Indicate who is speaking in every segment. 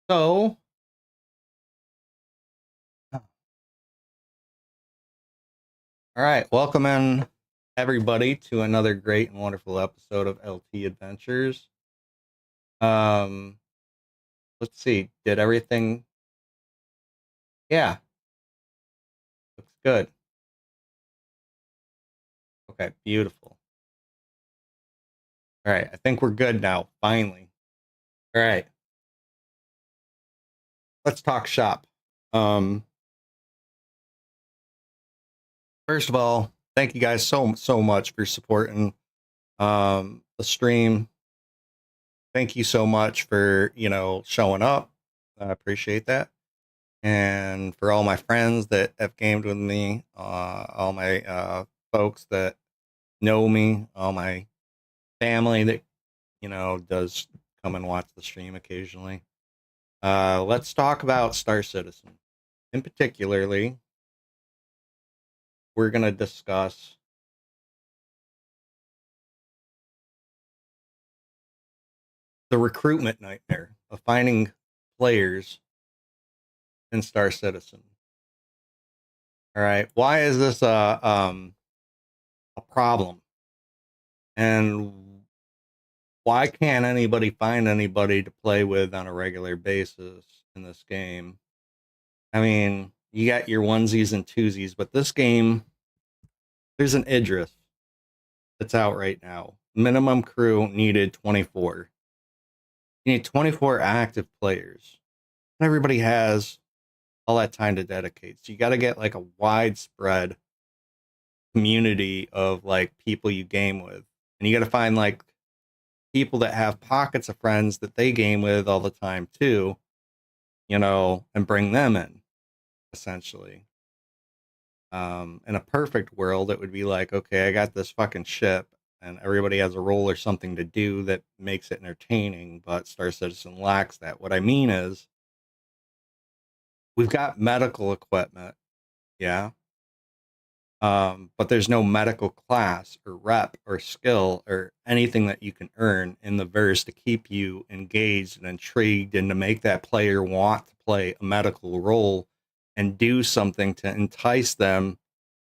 Speaker 1: So, all right, welcome in everybody to another great and wonderful episode of LT Adventures. Um, let's see, did everything? Yeah, looks good. Okay, beautiful. All right, I think we're good now, finally. All right, let's talk shop. Um, First of all, thank you guys so much for supporting the stream. Thank you so much for, showing up. I appreciate that. And for all my friends that have gamed with me, all my folks that know me, all my family that does come and watch the stream occasionally. Let's talk about Star Citizen. In particularly, we're going to discuss the recruitment nightmare of finding players in Star Citizen. All right, why is this a problem? And why can't anybody find anybody to play with on a regular basis in this game? I mean, you got your onesies and twosies, but this game, there's an Idris that's out right now. Minimum crew needed 24. You need 24 active players. Not everybody has all that time to dedicate. So you got to get like a widespread community of like people you game with. And you got to find like people that have pockets of friends that they game with all the time too, and bring them in essentially. In a perfect world, it would be like, okay, I got this fucking ship and everybody has a role or something to do that makes it entertaining, but Star Citizen lacks that. What I mean is, we've got medical equipment, yeah, but there's no medical class or rep or skill or anything that you can earn in the verse to keep you engaged and intrigued and to make that player want to play a medical role and do something to entice them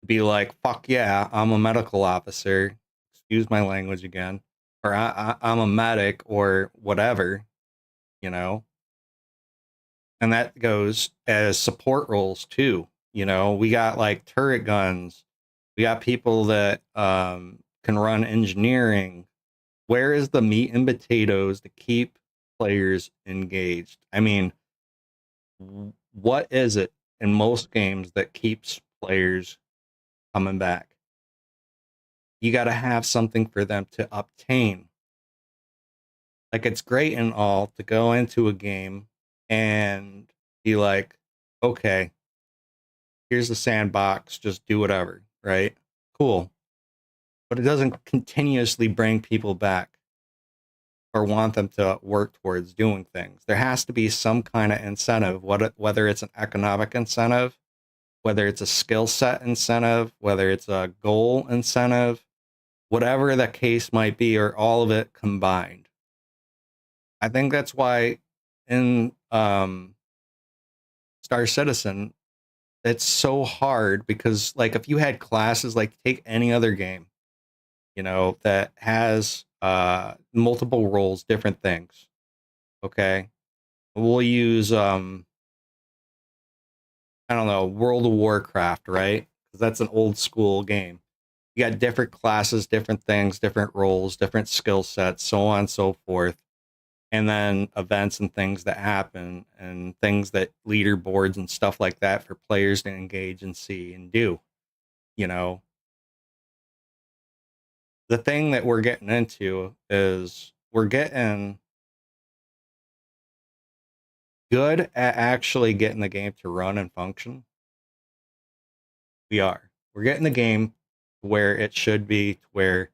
Speaker 1: to be like, fuck yeah, I'm a medical officer. Excuse my language again. Or I'm a medic or whatever, you know? And that goes as support roles too. We got like turret guns. We got people that can run engineering. Where is the meat and potatoes to keep players engaged? I mean, what is it in most games that keeps players coming back? You got to have something for them to obtain. Like, it's great and all to go into a game and be like, okay, here's the sandbox, just do whatever, right? Cool. But it doesn't continuously bring people back or want them to work towards doing things. There has to be some kind of incentive, whether it's an economic incentive, whether it's a skill set incentive, whether it's a goal incentive, whatever the case might be, or all of it combined. I think that's why in Star Citizen, it's so hard because, like, if you had classes, like, take any other game, that has multiple roles, different things. Okay. We'll use, I don't know, World of Warcraft, right? Because that's an old school game. You got different classes, different things, different roles, different skill sets, so on and so forth. And then events and things that happen and things that leaderboards and stuff like that for players to engage and see and do. You know, the thing that we're getting into is we're getting good at actually getting the game to run and function. We are. We're getting the game where it should be, where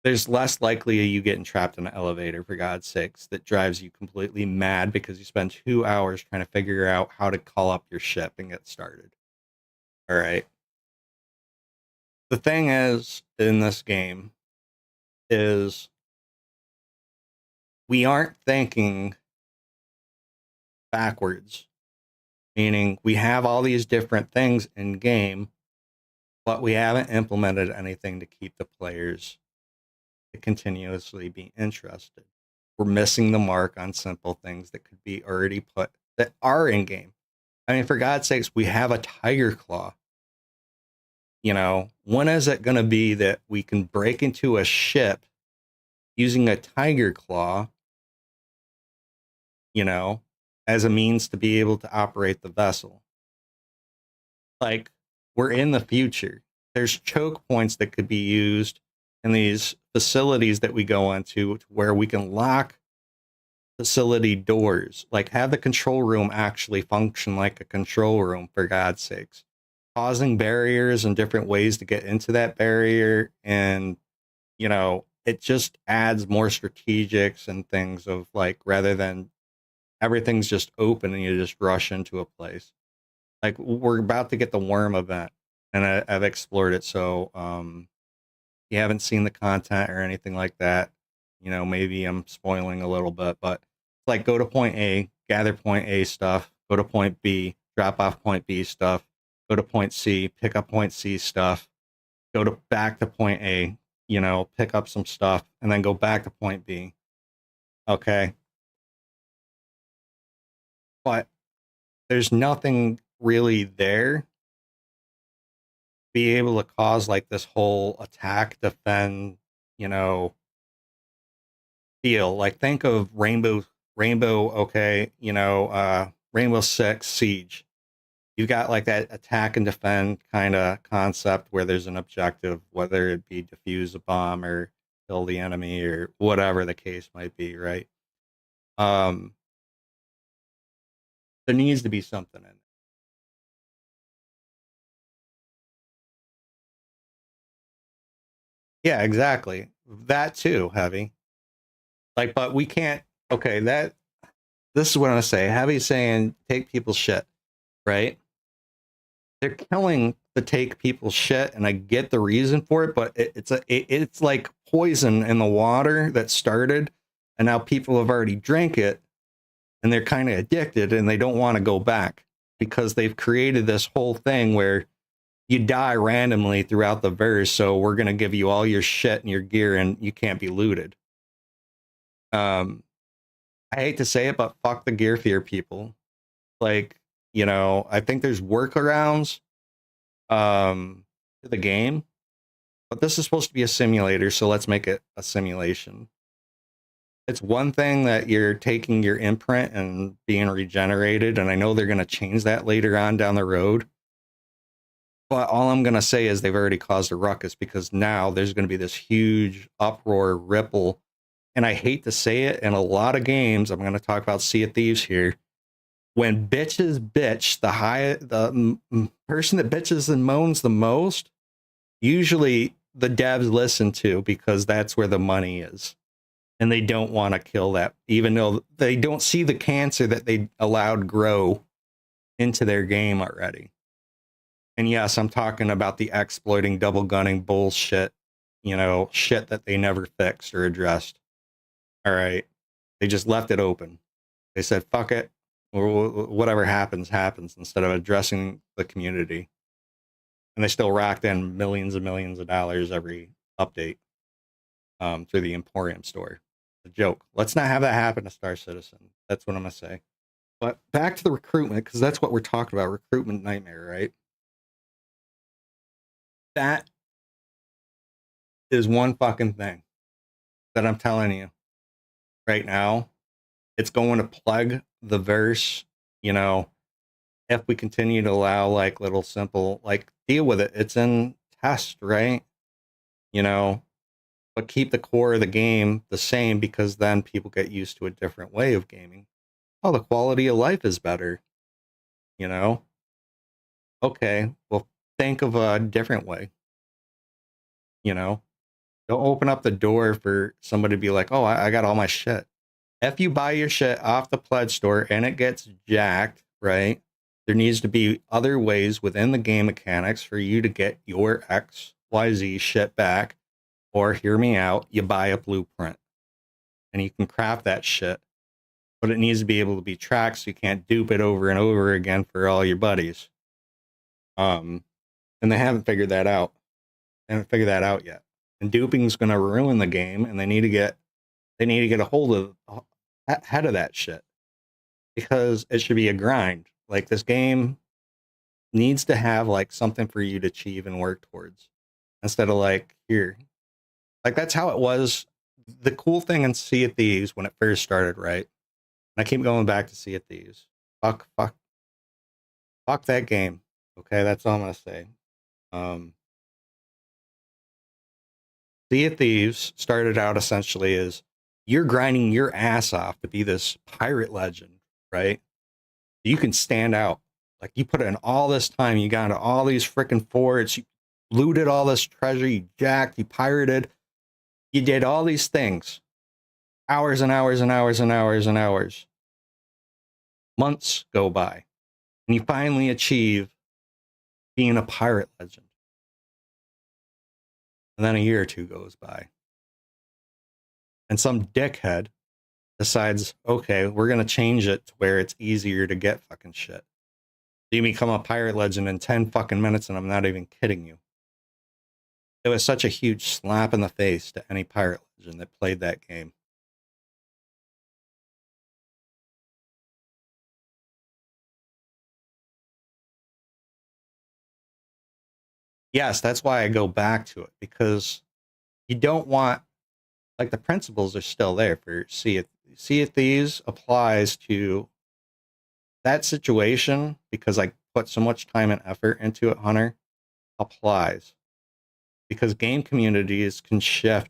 Speaker 1: there's less likely you getting trapped in an elevator, for God's sakes, that drives you completely mad because you spend 2 hours trying to figure out how to call up your ship and get started. All right. The thing is, in this game, is we aren't thinking backwards, meaning we have all these different things in game, but we haven't implemented anything to keep the players to continuously be interested. We're missing the mark on simple things that could be already put that are in game. I mean, for God's sakes, we have a tiger claw. You know, when is it going to be that we can break into a ship using a tiger claw, you know, as a means to be able to operate the vessel? Like, we're in the future. There's choke points that could be used in these facilities that we go into where we can lock facility doors, like have the control room actually function like a control room, for God's sakes, causing barriers and different ways to get into that barrier. And, you know, it just adds more strategics and things of like, rather than everything's just open and you just rush into a place. Like, we're about to get the worm event, and I've explored it. So, you haven't seen the content or anything like that, you know, maybe I'm spoiling a little bit, but like, go to point A, gather point A stuff, go to point B, drop off point B stuff, go to point C, pick up point C stuff, go to back to point A, you know, pick up some stuff, and then go back to point B. Okay. But there's nothing really there be able to cause like this whole attack, defend, you know, feel. Like, think of Rainbow, okay, you know, Rainbow Six Siege. You've got like that attack and defend kind of concept where there's an objective, whether it be defuse a bomb or kill the enemy or whatever the case might be, right? Um, there needs to be something in it. Yeah, exactly. That too, Heavy. Like, but we can't. Okay, that this is what I'm gonna say. Heavy saying take people's shit, right? They're killing to take people's shit, and I get the reason for it, but it's like poison in the water that started, and now people have already drank it, and they're kind of addicted, and they don't want to go back because they've created this whole thing where you die randomly throughout the verse. So we're gonna give you all your shit and your gear, and you can't be looted. Um, I hate to say it, but fuck the gear fear people. Like, you know, I think there's workarounds to the game, but this is supposed to be a simulator, so let's make it a simulation. It's one thing that you're taking your imprint and being regenerated, and I know they're going to change that later on down the road. But all I'm going to say is they've already caused a ruckus, because now there's going to be this huge uproar, ripple. And I hate to say it, in a lot of games, I'm going to talk about Sea of Thieves here. When bitches bitch, the person that bitches and moans the most, usually the devs listen to, because that's where the money is. And they don't want to kill that, even though they don't see the cancer that they allowed grow into their game already. And yes, I'm talking about the exploiting, double gunning bullshit, you know, shit that they never fixed or addressed. All right. They just left it open. They said, fuck it, or whatever happens, happens, instead of addressing the community. And they still racked in millions and millions of dollars every update through the Emporium store. A joke. Let's not have that happen to Star Citizen. That's what I'm going to say. But back to the recruitment, because that's what we're talking about. Recruitment nightmare, right? That is one fucking thing that I'm telling you right now. It's going to plague the verse, you know, if we continue to allow like little simple, like, deal with it. It's in test, right? You know, but keep the core of the game the same, because then people get used to a different way of gaming. Oh, the quality of life is better, you know? Okay, well, think of a different way, you know? Don't open up the door for somebody to be like, oh, I got all my shit. If you buy your shit off the pledge store and it gets jacked, right? There needs to be other ways within the game mechanics for you to get your XYZ shit back. Or, hear me out, you buy a blueprint and you can craft that shit but it needs to be able to be tracked so you can't dupe it over and over again for all your buddies. And they haven't figured that out. They haven't figured that out yet. And duping is going to ruin the game, and they need to get a hold of head of that shit, because it should be a grind. Like, this game needs to have like something for you to achieve and work towards, instead of like, here. Like, that's how it was. The cool thing in Sea of Thieves when it first started, right? And I keep going back to Sea of Thieves. Fuck that game. Okay, that's all I'm gonna say. Sea of Thieves started out essentially as you're grinding your ass off to be this pirate legend, right? You can stand out. Like, you put in all this time, you got into all these freaking forts, you looted all this treasure, you jacked, you pirated, you did all these things. Hours and hours and hours and hours and hours. Months go by, and you finally achieve being a pirate legend. And then a year or two goes by, and some dickhead decides, okay, we're going to change it to where it's easier to get fucking shit. So you become a pirate legend in 10 fucking minutes, and I'm not even kidding you. It was such a huge slap in the face to any pirate legend that played that game. Yes, that's why I go back to it, because you don't want, like, the principles are still there for Sea of Thieves applies to that situation, because I put so much time and effort into it, Hunter, applies. Because game communities can shift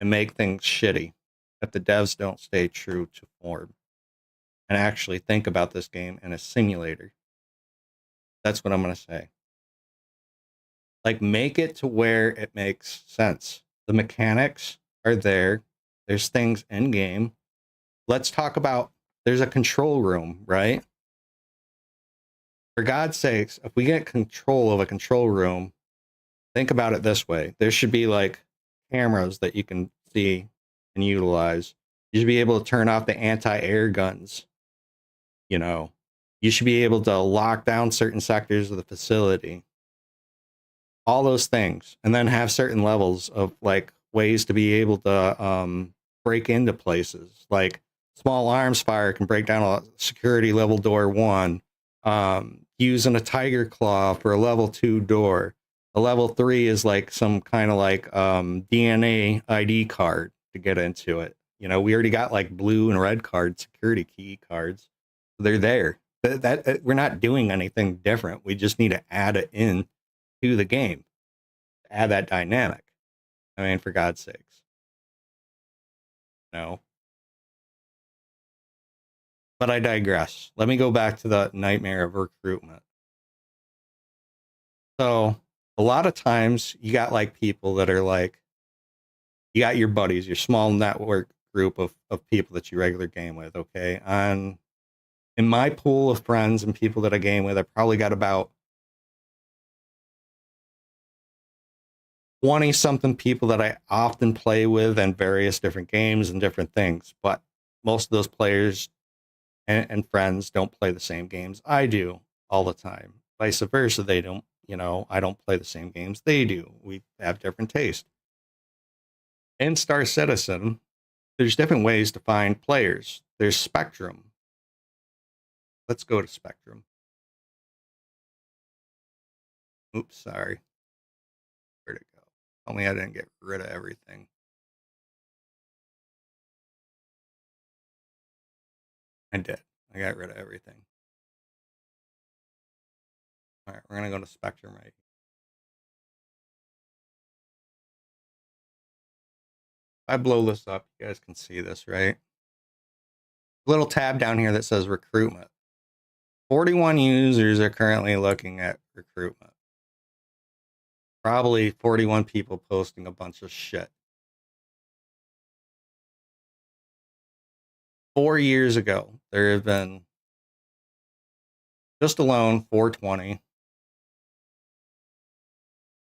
Speaker 1: and make things shitty if the devs don't stay true to form and actually think about this game in a simulator. That's what I'm going to say. Like, make it to where it makes sense. The mechanics are there. There's things in game. Let's talk about, there's a control room, right? For God's sakes, if we get control of a control room, think about it this way. There should be like cameras that you can see and utilize. You should be able to turn off the anti-air guns. You know, you should be able to lock down certain sectors of the facility. All those things, and then have certain levels of like ways to be able to break into places. Like, small arms fire can break down a security level door 1, using a tiger claw for a level 2 door. A level 3 is like some kind of like DNA ID card to get into it. You know, we already got like blue and red card security key cards. They're there. That we're not doing anything different. We just need to add it in to the game, add that dynamic. I mean, for God's sakes. No. But I digress. Let me go back to the nightmare of recruitment. So, a lot of times you got like people that are like, you got your buddies, your small network group of people that you regular game with, okay? In my pool of friends and people that I game with, I probably got about 20 something people that I often play with in various different games and different things. But most of those players and friends don't play the same games I do all the time. Vice versa, they don't, I don't play the same games they do. We have different tastes. In Star Citizen, there's different ways to find players. There's Spectrum. Let's go to Spectrum. Oops, sorry. Where'd it go? Only I didn't get rid of everything. I did. I got rid of everything. All right, we're going to go to Spectrum right here. If I blow this up, you guys can see this, right? Little tab down here that says recruitment. 41 users are currently looking at recruitment. Probably 41 people posting a bunch of shit. 4 years ago, there have been just alone 420.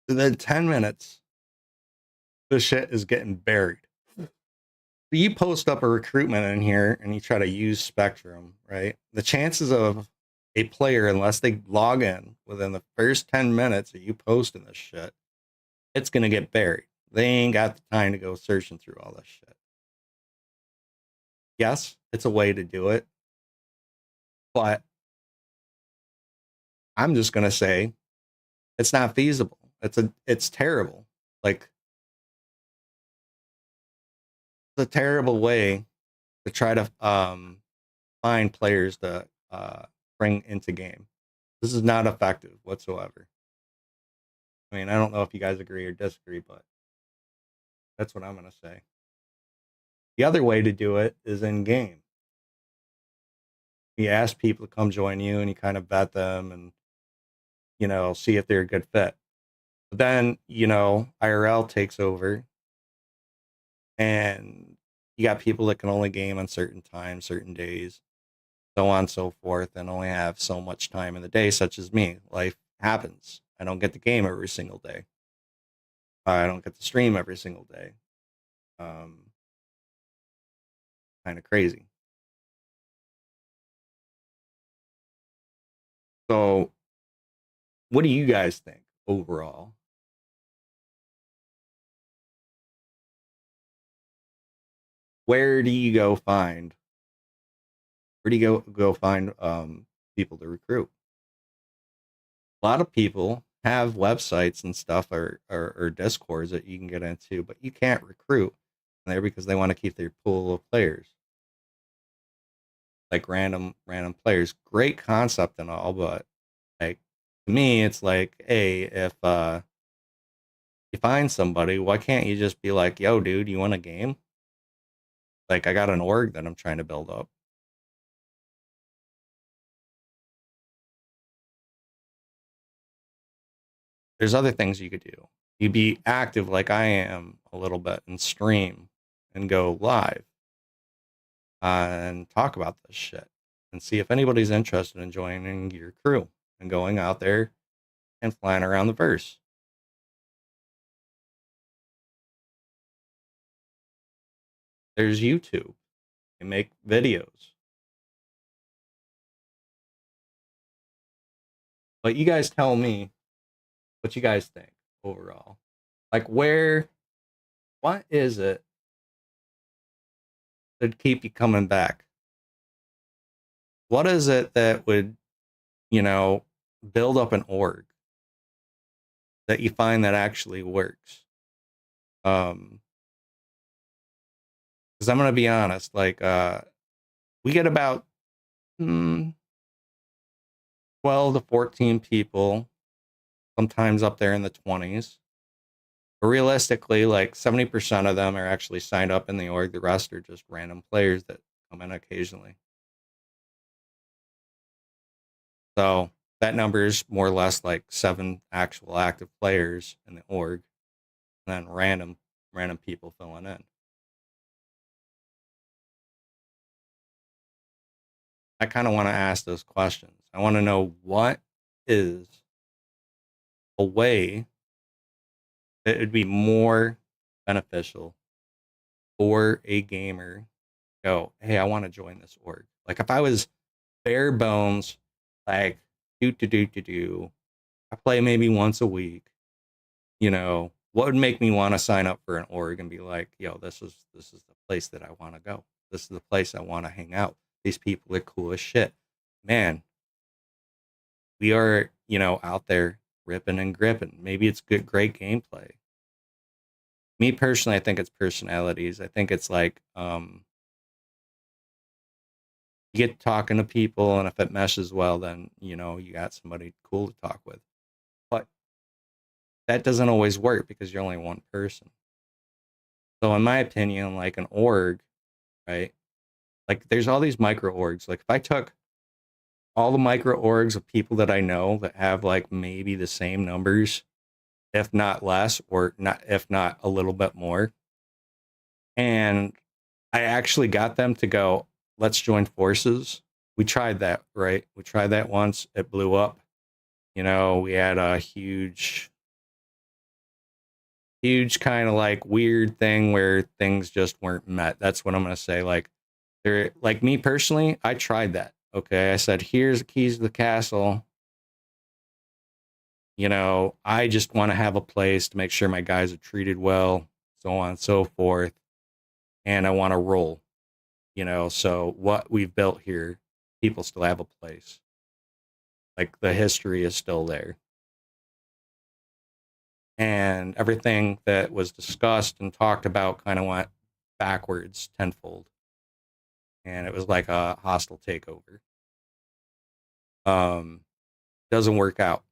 Speaker 1: And then 10 minutes, the shit is getting buried. You post up a recruitment in here and you try to use Spectrum, right? The chances of a player, unless they log in within the first 10 minutes of you posting this shit, it's going to get buried. They ain't got the time to go searching through all this shit. Yes, it's a way to do it, but I'm just going to say it's not feasible. It's terrible. Like, it's a terrible way to try to find players to bring into game. This is not effective whatsoever. I mean, I don't know if you guys agree or disagree, but that's what I'm going to say. The other way to do it is in game. You ask people to come join you and you kind of vet them and, see if they're a good fit. But then, IRL takes over and you got people that can only game on certain times, certain days, so on and so forth, and only have so much time in the day, such as me. Life happens. I don't get to game every single day. I don't get to stream every single day. Kind of crazy. So, what do you guys think overall? Where do you go find? Where do you go find people to recruit? A lot of people have websites and stuff or discords that you can get into, but you can't recruit there because they want to keep their pool of players, like random players. Great concept and all, but like to me, it's like, hey, if you find somebody, why can't you just be like, yo, dude, you want a game? Like, I got an org that I'm trying to build up. There's other things you could do. You be active like I am a little bit and stream and go live and talk about this shit and see if anybody's interested in joining your crew and going out there and flying around the verse. There's YouTube. You make videos. But you guys tell me what you guys think overall. Like, what is it that keep you coming back? What is it that would, build up an org that you find that actually works? Because I'm going to be honest, like, we get about 12 to 14 people, sometimes up there in the 20s. But realistically, like 70% of them are actually signed up in the org. The rest are just random players that come in occasionally. So that number is more or less like 7 actual active players in the org, and then random people filling in. I kind of want to ask those questions. I want to know what is a way that would be more beneficial for a gamer. Go, hey, I want to join this org. Like if I was bare bones, like do, I play maybe once a week. What would make me want to sign up for an org and be like, yo, this is the place that I want to go. This is the place I want to hang out. These people are cool as shit. Man, we are, out there ripping and gripping. Maybe it's great gameplay. Me personally, I think it's personalities. I think it's like you get talking to people, and if it meshes well, then you got somebody cool to talk with. But that doesn't always work because you're only one person. So in my opinion, like an org, right? Like there's all these micro orgs. Like if I took all the micro orgs of people that I know that have like maybe the same numbers, if not less, or not, if not a little bit more, and I actually got them to go, let's join forces. We tried that, right? We tried that once. It blew up. We had a huge huge kind of like weird thing where things just weren't met. That's what I'm gonna say. Like there, like me personally, I tried that. Okay, I said, here's the keys to the castle. You know, I just want to have a place to make sure my guys are treated well, so on and so forth. And I want to roll, you know, so what we've built here, people still have a place. Like the history is still there. And everything that was discussed and talked about kind of went backwards tenfold. And it was like a hostile takeover. Um, doesn't work out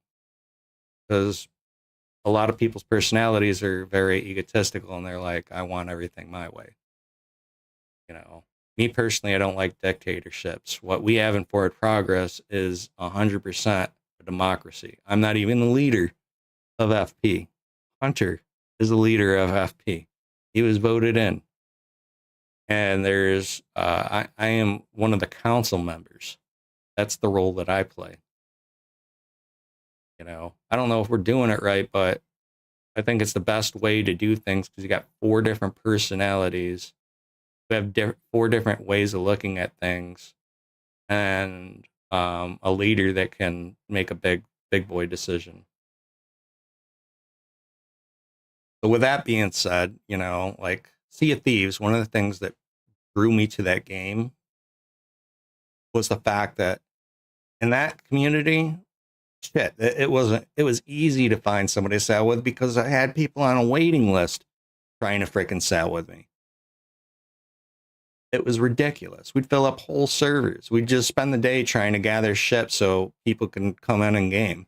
Speaker 1: because a lot of people's personalities are very egotistical and they're like, I want everything my way. You know, me personally, I don't like dictatorships. What we have in Forward Progress is 100% a democracy. I'm not even the leader of FP. Hunter is the leader of FP. He was voted in. And there's, I am one of the council members. That's the role that I play. You know, I don't know if we're doing it right, but I think it's the best way to do things because you got 4 different personalities. We have 4 different ways of looking at things, and a leader that can make a big boy decision. So with that being said, you know, like Sea of Thieves, one of the things that drew me to that game was the fact that in that community, shit, it was easy to find somebody to sell with because I had people on a waiting list trying to freaking sell with me. It was ridiculous. We'd fill up whole servers. We'd just spend the day trying to gather ships so people can come in and game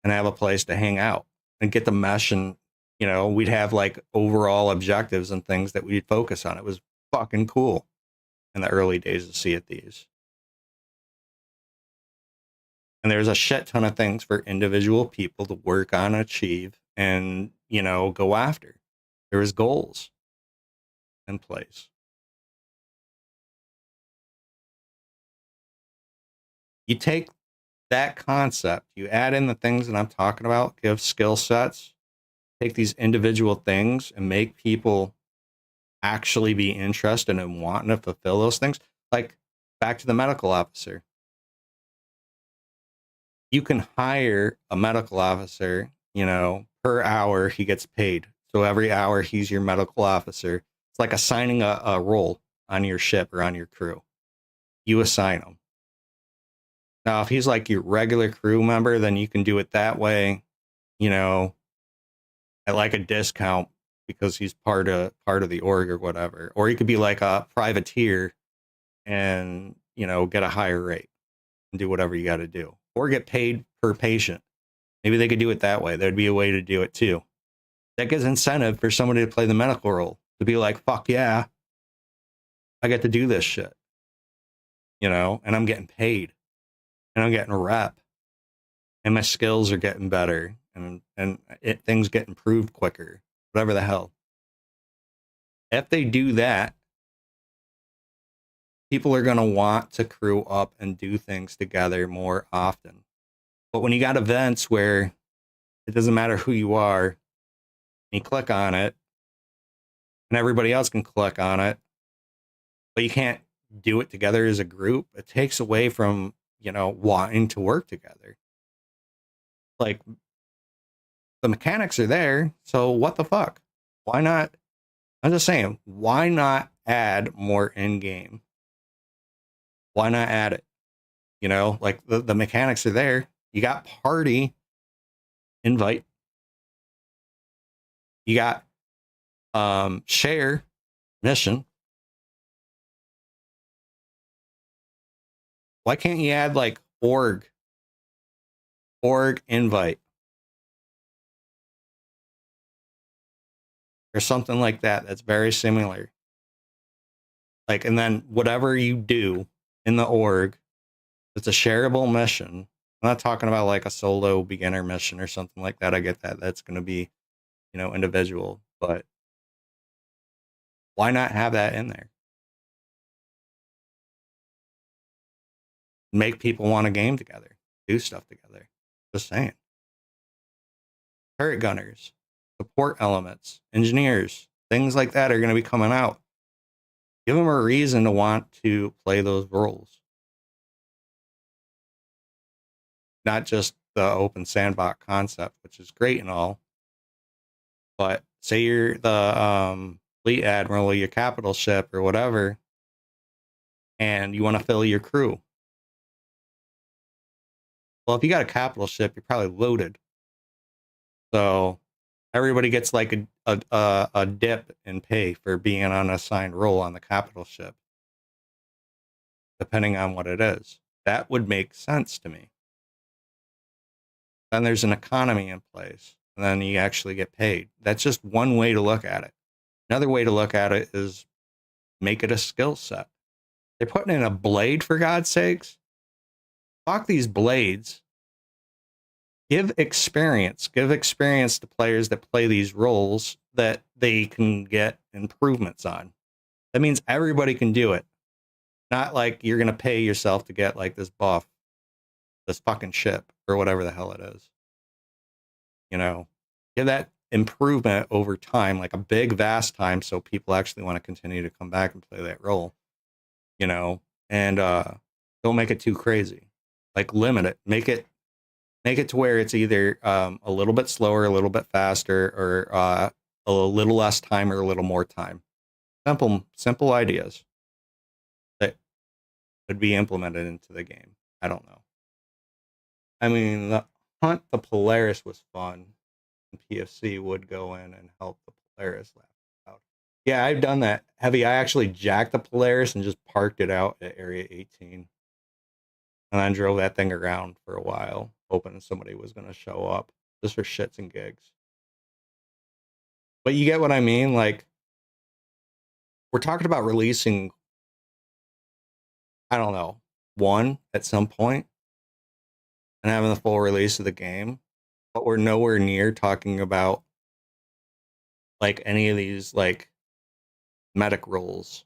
Speaker 1: and have a place to hang out and get the mesh. And, you know, we'd have like overall objectives and things that we'd focus on. It was fucking cool in the early days of Sea of Thieves. And there's a shit ton of things for individual people to work on, achieve, and, you know, go after. There was goals in place. You take that concept, you add in the things that I'm talking about, give skill sets, take these individual things and make people actually be interested in wanting to fulfill those things. Like back to the medical officer. You can hire a medical officer, you know, per hour he gets paid. So every hour he's your medical officer. It's like assigning a role on your ship or on your crew. You assign him. Now, if he's like your regular crew member, then you can do it that way, you know, at like a discount because he's part of the org or whatever. Or he could be like a privateer and, you know, get a higher rate and do whatever you got to do. Or get paid per patient. Maybe they could do it that way. There'd be a way to do it too. That gives incentive for somebody to play the medical role, to be like, fuck yeah, I get to do this shit, you know, and I'm getting paid and I'm getting a rep and my skills are getting better and things get improved quicker, whatever the hell. If they do that, people are going to want to crew up and do things together more often. But when you got events where it doesn't matter who you are, you click on it and everybody else can click on it, but you can't do it together as a group, it takes away from, you know, wanting to work together. Like the mechanics are there, so what the fuck? Why not? I'm just saying, why not add more in game? Why not add it? You know, like the mechanics are there. You got party invite. You got share mission. Why can't you add like org invite or something like that that's very similar? Like, and then whatever you do in the org, it's a shareable mission. I'm not talking about like a solo beginner mission or something like that. I get that. That's going to be, you know, individual, but why not have that in there? Make people want to game together, do stuff together. Just saying. Turret gunners. support elements, engineers, things like that are going to be coming out. Give them a reason to want to play those roles, not just the open sandbox concept, which is great and all. But say you're the fleet admiral of your capital ship or whatever, and you want to fill your crew. Well, if you got a capital ship, you're probably loaded. So everybody gets like a dip in pay for being on an assigned role on the capital ship, depending on what it is. That would make sense to me. Then there's an economy in place, and then you actually get paid. That's just one way to look at it. Another way to look at it is make it a skill set. They're putting in a blade, for God's sakes. Fuck these blades. Give experience to players that play these roles that they can get improvements on. That means everybody can do it. Not like you're going to pay yourself to get like this buff, this fucking ship, or whatever the hell it is. You know, give that improvement over time, like a big, vast time, so people actually want to continue to come back and play that role. You know, and don't make it too crazy. Like limit it. Make it to where it's either a little bit slower, a little bit faster, or a little less time or a little more time. Simple ideas that could be implemented into the game. I don't know. I mean, the hunt the Polaris was fun. And PFC would go in and help the Polaris laugh out. Yeah, I've done that. Heavy. I actually jacked the Polaris and just parked it out at Area 18. And then drove that thing around for a while, hoping somebody was going to show up just for shits and gigs. But you get what I mean? Like, we're talking about releasing, I don't know, one at some point and having the full release of the game. But we're nowhere near talking about like any of these like medic roles.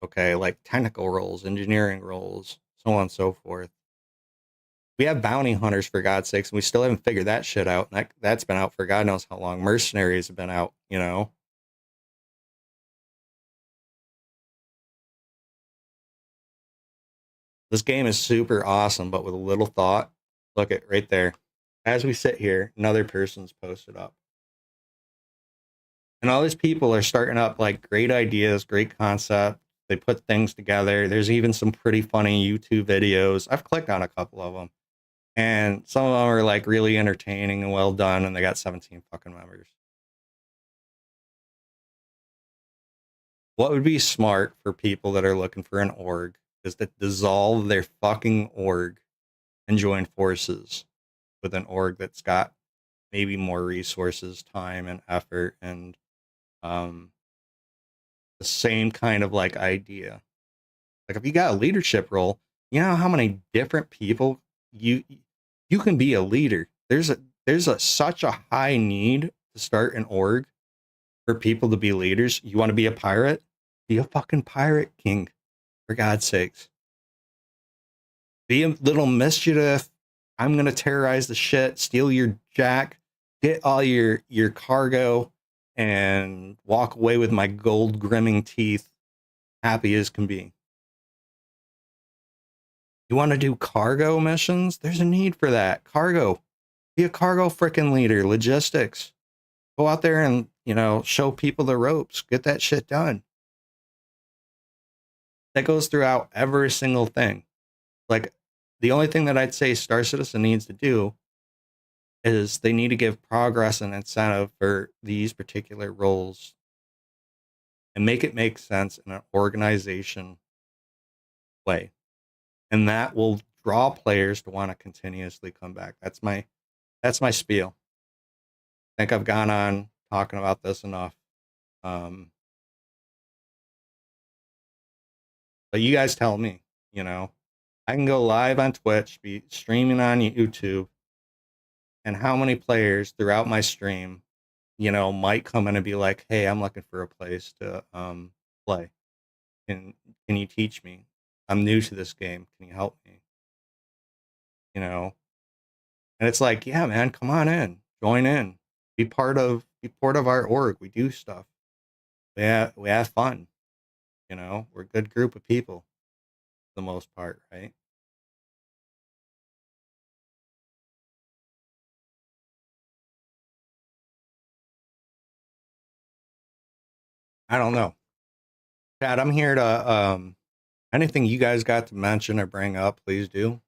Speaker 1: Okay, like technical roles, engineering roles, so on and so forth. We have bounty hunters, for God's sakes, and we still haven't figured that shit out. And that's been out for God knows how long. Mercenaries have been out, you know. This game is super awesome, but with a little thought. Look at right there. As we sit here, another person's posted up. And all these people are starting up like great ideas, great concept. They put things together. There's even some pretty funny YouTube videos. I've clicked on a couple of them. And some of them are like really entertaining and well done, and they got 17 fucking members. What would be smart for people that are looking for an org is to dissolve their fucking org and join forces with an org that's got maybe more resources, time, and effort, and the same kind of like idea. Like if you got a leadership role, you know how many different people you can be a leader. There's such a high need to start an org for people to be leaders. You want to be a pirate? Be a fucking pirate king, for God's sakes. Be a little mischief. I'm gonna terrorize the shit, steal your jack, get all your cargo, and walk away with my gold grimming teeth, happy as can be. You want to do cargo missions? There's a need for that. Cargo. Be a cargo freaking leader. Logistics. Go out there and, you know, show people the ropes. Get that shit done. That goes throughout every single thing. Like, the only thing that I'd say Star Citizen needs to do is they need to give progress and incentive for these particular roles and make it make sense in an organization way. And that will draw players to want to continuously come back. That's my spiel. I think I've gone on talking about this enough. But you guys tell me, you know, I can go live on Twitch, be streaming on YouTube, and how many players throughout my stream, you know, might come in and be like, hey, I'm looking for a place to play. Can you teach me? I'm new to this game. Can you help me? You know? And it's like, yeah, man, come on in. Join in. be part of our org. We do stuff. We have fun. We're a good group of people for the most part, right? I don't know. Chad, I'm here to anything you guys got to mention or bring up, please do.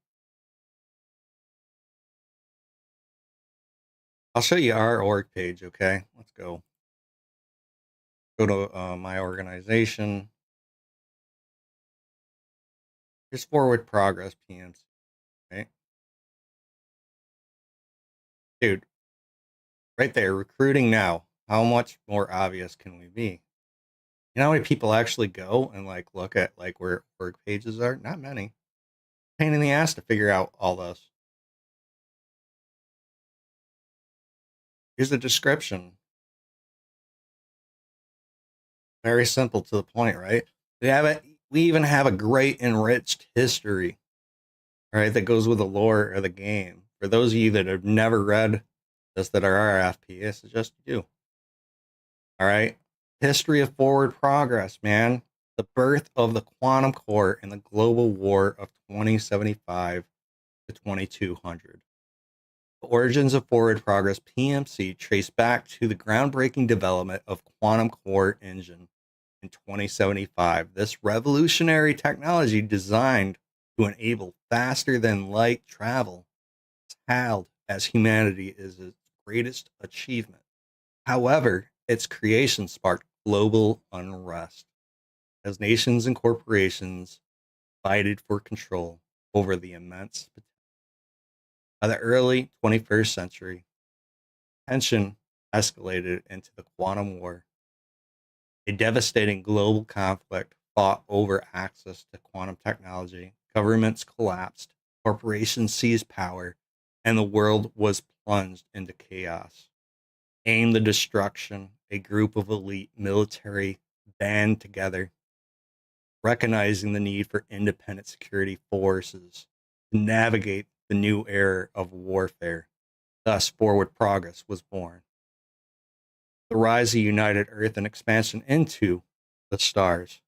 Speaker 1: I'll show you our org page, okay? Let's go. Go to my organization. Here's Forward Progress PMs, right? Dude, right there, recruiting now. How much more obvious can we be? You know how many people actually go and like look at like where org pages are? Not many. Pain in the ass to figure out all this. Here's the description. Very simple to the point, right? We even have a great enriched history, right? That goes with the lore of the game. For those of you that have never read this that are RFP, I suggest you do. All right. History of forward progress, man. The birth of the quantum core in the global war of 2075 to 2200. The origins of forward progress PMC trace back to the groundbreaking development of quantum core engine in 2075. This revolutionary technology designed to enable faster than light travel is hailed as humanity is its greatest achievement. However, its creation sparked global unrest as nations and corporations fighted for control over the immense potential. By the early 21st century, tension escalated into the quantum war, a devastating global conflict fought over access to quantum technology. Governments collapsed, corporations seized power, and the world was plunged into chaos. Aimed the destruction, a group of elite military band together, recognizing the need for independent security forces to navigate the new era of warfare. Thus, Forward Progress was born. The rise of United Earth and expansion into the stars.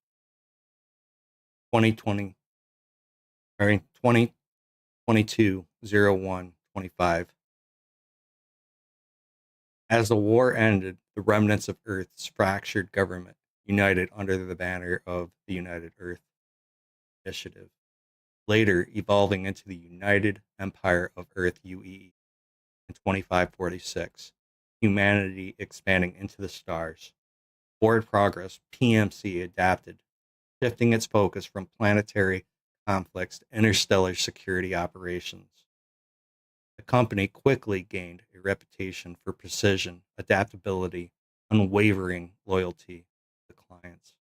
Speaker 1: 2020, I mean 2022 01 25. As the war ended, the remnants of Earth's fractured government united under the banner of the United Earth Initiative, later evolving into the United Empire of Earth UEE in 2546, humanity expanding into the stars. Forward Progress PMC adapted, shifting its focus from planetary conflicts to interstellar security operations. The company quickly gained a reputation for precision, adaptability, unwavering loyalty to clients,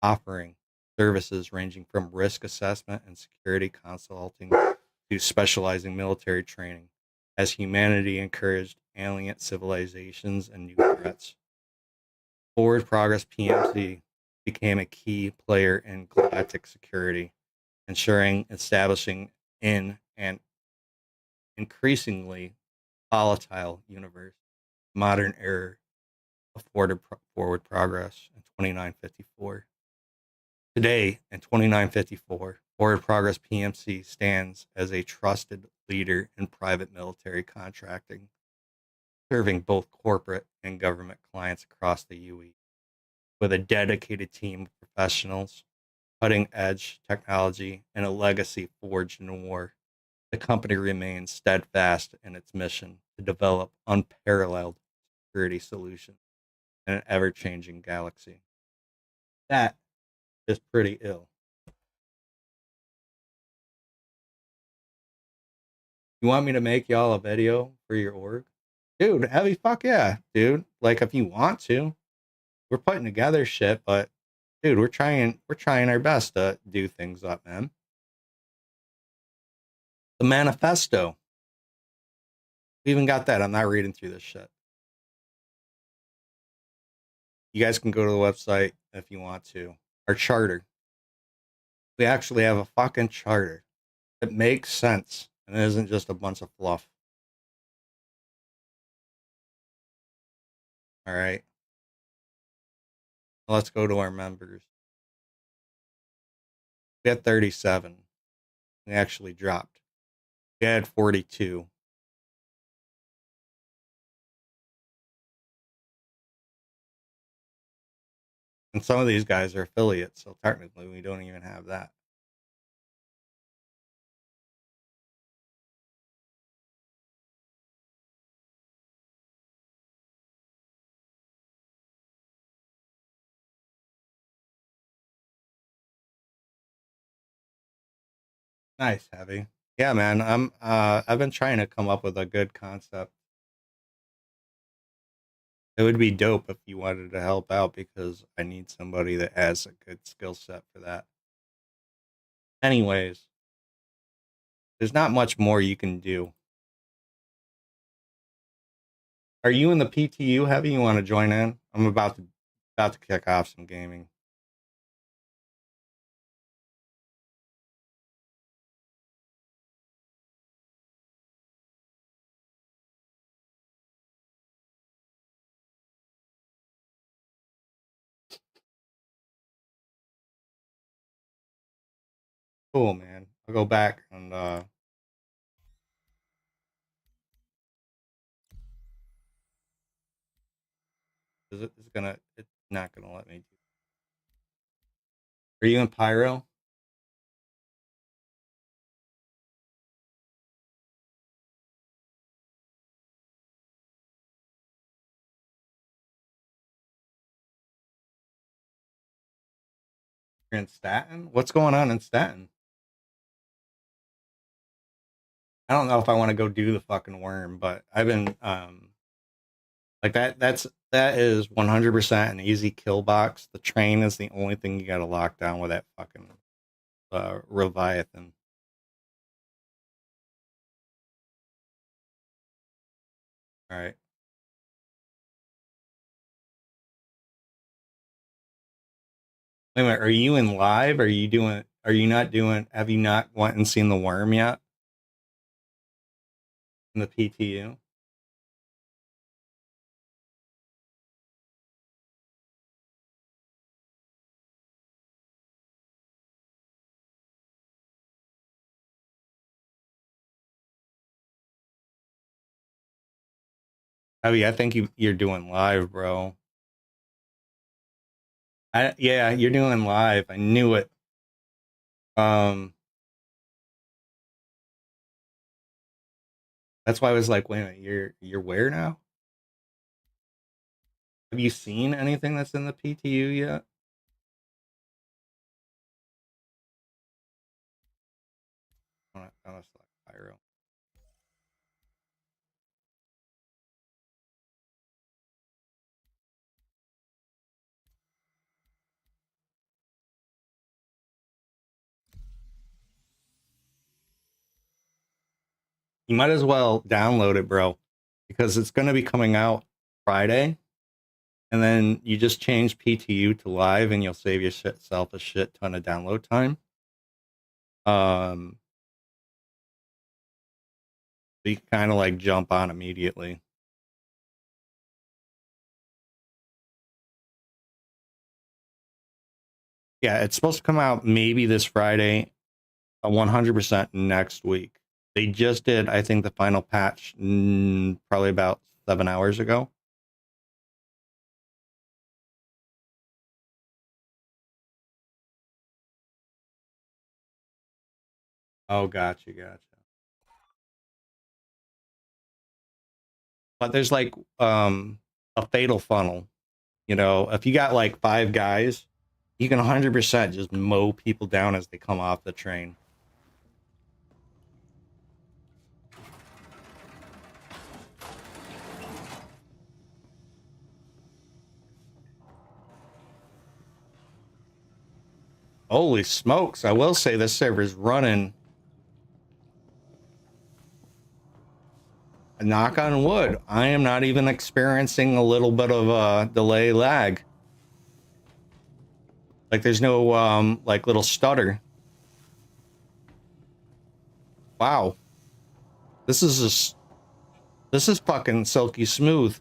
Speaker 1: offering services ranging from risk assessment and security consulting to specializing military training as humanity encouraged alien civilizations and new threats. Forward Progress PMC became a key player in galactic security, ensuring establishing in an increasingly volatile universe modern era of forward progress in 2954. Today, in 2954, Forward Progress PMC stands as a trusted leader in private military contracting, serving both corporate and government clients across the UE. With a dedicated team of professionals, cutting edge technology, and a legacy forged in war, the company remains steadfast in its mission to develop unparalleled security solutions in an ever changing galaxy. That is pretty ill. You want me to make y'all a video for your org? Dude, heavy fuck yeah, dude. Like if you want to. We're putting together shit, but dude, we're trying our best to do things up, man. The manifesto. We even got that. I'm not reading through this shit. You guys can go to the website if you want to. Our charter. We actually have a fucking charter. It makes sense and it isn't just a bunch of fluff. All right. Let's go to our members. We had 37. We actually dropped. We had 42. And some of these guys are affiliates, so technically we don't even have that. Nice, Heavy. Yeah, man. I've been trying to come up with a good concept. It would be dope if you wanted to help out because I need somebody that has a good skill set for that. Anyways, there's not much more you can do. Are you in the PTU, Heavy? You want to join in? I'm about to kick off some gaming. Cool, man. I'll go back and it's not gonna let me do. Are you in Pyro? You're in Staten? What's going on in Staten? I don't know if I want to go do the fucking worm, but I've been like that is 100% an easy kill box. The train is the only thing you got to lock down with that fucking Leviathan. All right. Wait a minute. Are you in live? Are you doing? Are you not doing? Have you not went and seen the worm yet in the PTU? I think you're doing live, bro. Yeah, you're doing live. I knew it. Um, that's why I was like, wait a minute, you're where now? Have you seen anything that's in the PTU yet? I want to select Pyro. You might as well download it, bro, because it's going to be coming out Friday, and then you just change PTU to live, and you'll save yourself a shit ton of download time. So you kind of like jump on immediately. Yeah, it's supposed to come out maybe this Friday, 100% next week. They just did, I think, the final patch probably about 7 hours ago. Oh, gotcha. But there's like a fatal funnel. You know, if you got like 5 guys, you can 100% just mow people down as they come off the train. Holy smokes! I will say this server's running. Knock on wood, I am not even experiencing a little bit of a delay lag. Like there's no like little stutter. Wow, this is fucking silky smooth.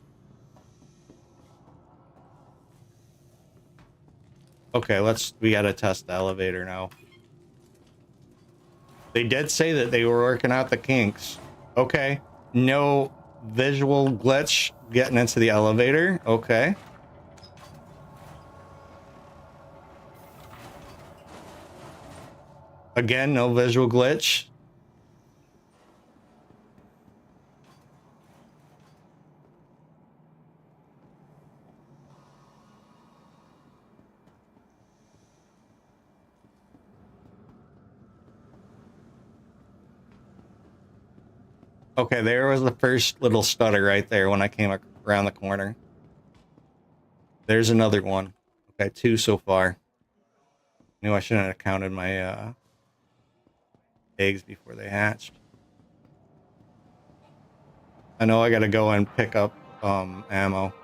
Speaker 1: Okay, we gotta test the elevator now. They did say that they were working out the kinks. Okay. No visual glitch getting into the elevator. Okay. Again, no visual glitch. Okay, there was the first little stutter right there when I came around the corner. There's another one. Okay, 2 so far. Knew I shouldn't have counted my eggs before they hatched. I know I gotta go and pick up ammo.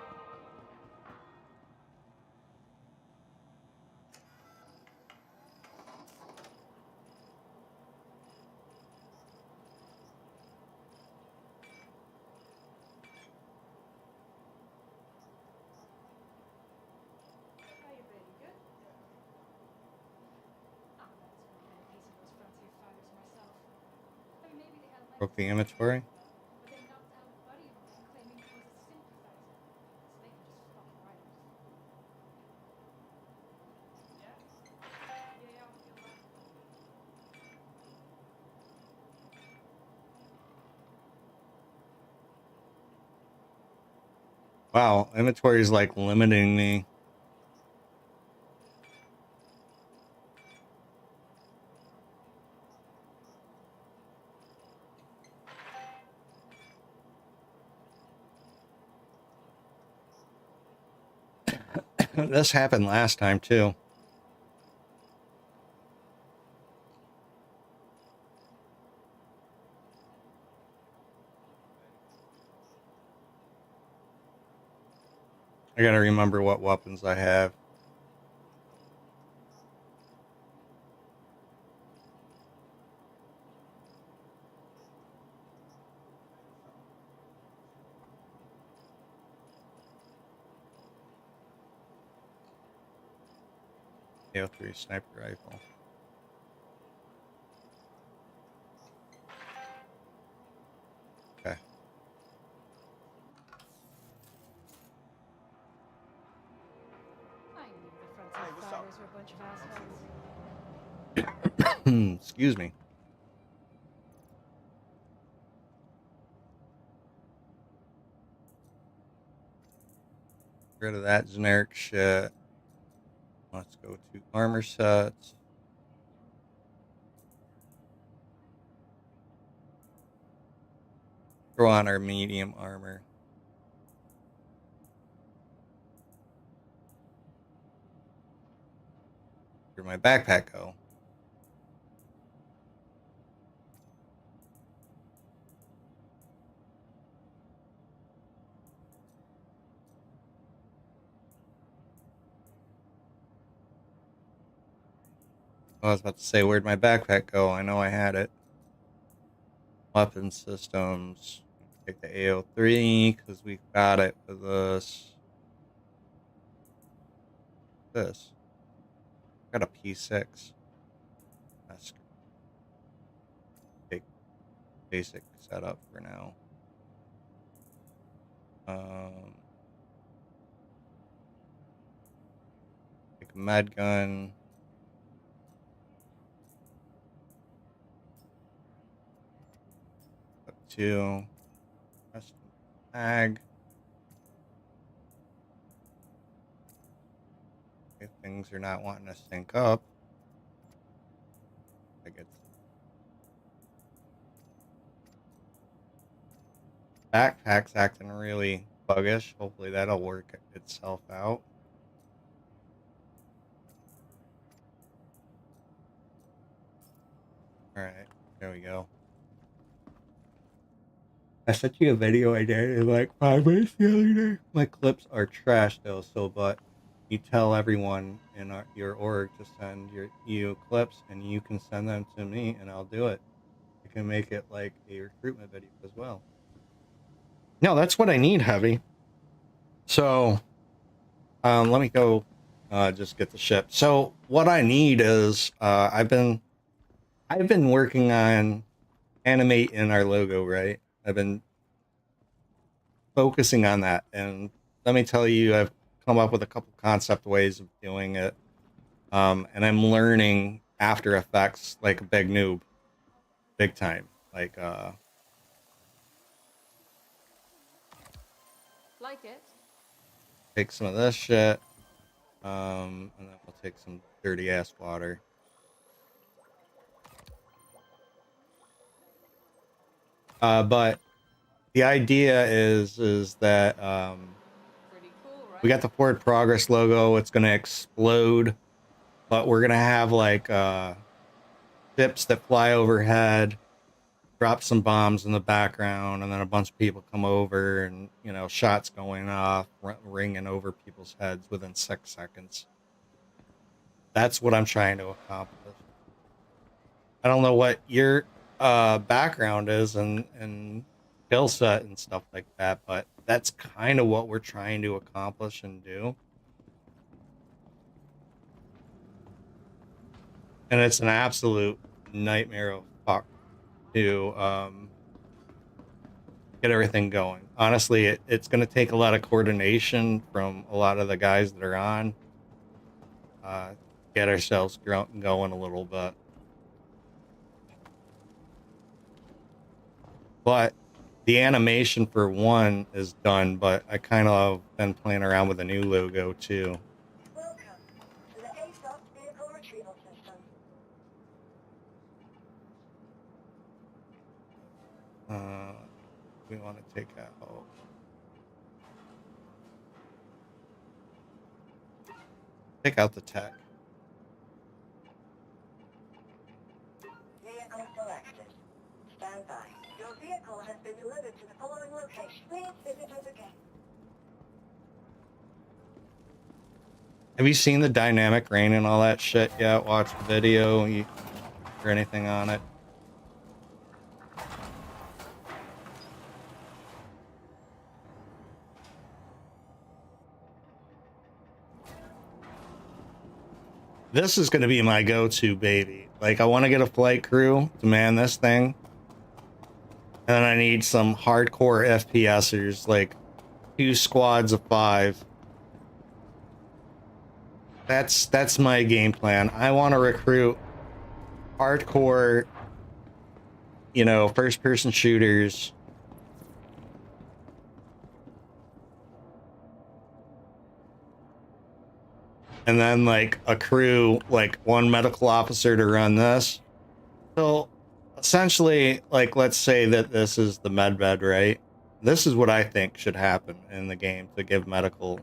Speaker 1: Broke the inventory. Wow, inventory is like limiting me. This happened last time too. I gotta remember what weapons I have. AO3 sniper rifle. Okay. Excuse me. Get rid of that generic shit. Let's go to armor sets. Throw on our medium armor. Where'd my backpack go? I was about to say, where'd my backpack go? I know I had it. Weapon systems. Take the AO3 because we got it for this. Got a P6. That's basic setup for now. Take a med gun. Up to custom tag. If things are not wanting to sync up, I get backpack's acting really buggish. Hopefully that'll work itself out. All right, there we go. I sent you a video I did in like 5 minutes the other day. My clips are trash though, so but you tell everyone in your org to send you clips and you can send them to me and I'll do it. I can make it like a recruitment video as well. No, that's what I need, Heavy. So let me go just get the ship. So what I need is I've been working on animating our logo, right? I've been focusing on that, and let me tell you, I've come up with a couple concept ways of doing it. And I'm learning After Effects like a big noob, big time. Like
Speaker 2: it.
Speaker 1: take some of this shit, and then we'll take some dirty ass water. But the idea is that
Speaker 2: Pretty cool, right?
Speaker 1: we got the Forward Progress logo. It's gonna explode, but we're gonna have like ships that fly overhead, drop some bombs in the background, and then a bunch of people come over, and you know, shots going off, ringing over people's heads within 6 seconds. That's what I'm trying to accomplish. I don't know what your background is and skill set and stuff like that, but that's kind of what we're trying to accomplish and do. And it's an absolute nightmare of fuck to get everything going. Honestly, it's going to take a lot of coordination from a lot of the guys that are on. Get ourselves going a little bit. But the animation for one is done, but I kind of been playing around with a new logo too.
Speaker 3: Welcome to the ASOP vehicle retrieval system.
Speaker 1: We want to take out the tech.
Speaker 3: Vehicle selected. Stand by. Your vehicle has been delivered to the following location. Please visit us again.
Speaker 1: Have you seen the dynamic rain and all that shit yet? Watch the video or anything on it? This is going to be my go-to, baby. Like, I want to get a flight crew to man this thing. And then I need some hardcore FPSers, like 2 squads of 5. That's my game plan. I want to recruit hardcore, you know, first-person shooters. And then like a crew, like 1 medical officer to run this. So essentially, like, let's say that this is the medbed, right? This is what I think should happen in the game to give medical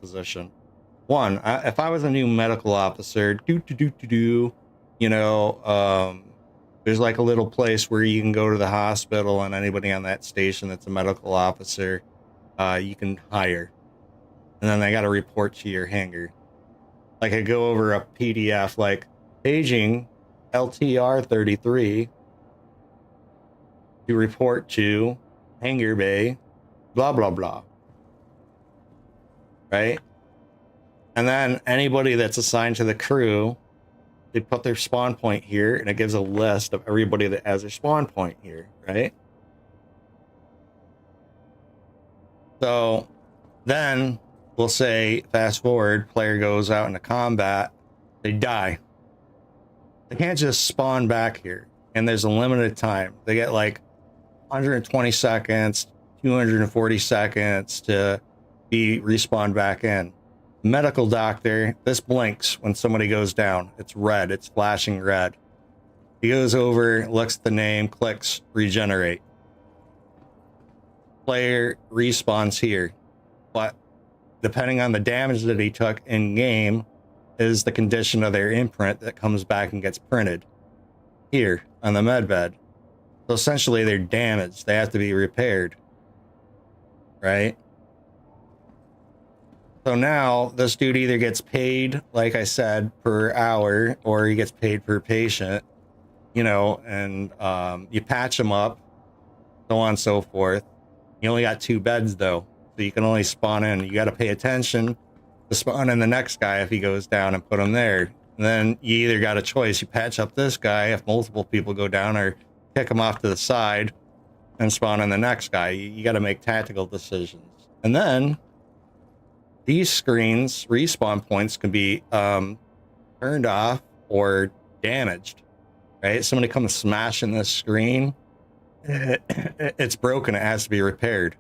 Speaker 1: position. One, if I was a new medical officer, you know, there's like a little place where you can go to the hospital, and anybody on that station that's a medical officer, you can hire. And then they got to report to your hangar. Like, I go over a PDF, like, paging LTR 33 to report to hangar bay, blah, blah, blah. Right? And then anybody that's assigned to the crew, they put their spawn point here, and it gives a list of everybody that has their spawn point here, right? So then we'll say, fast forward, player goes out into combat, they die. They can't just spawn back here, and there's a limited time. They get like 120 seconds, 240 seconds to be respawned back in. Medical doctor, this blinks when somebody goes down. It's red, it's flashing red. He goes over, looks at the name, clicks regenerate. Player respawns here, but depending on the damage that he took in game is the condition of their imprint that comes back and gets printed here on the medbed. So essentially they're damaged. They have to be repaired, right? So now this dude either gets paid, like I said, per hour, or he gets paid per patient, you know, and you patch him up, so on and so forth. You only got 2 beds though, so you can only spawn in. You got to pay attention to spawn in the next guy if he goes down and put him there. And then you either got a choice. You patch up this guy if multiple people go down, or kick him off to the side and spawn in the next guy. You got to make tactical decisions. And then these screens, respawn points, can be turned off or damaged, right? Somebody comes smashing this screen, it's broken, it has to be repaired.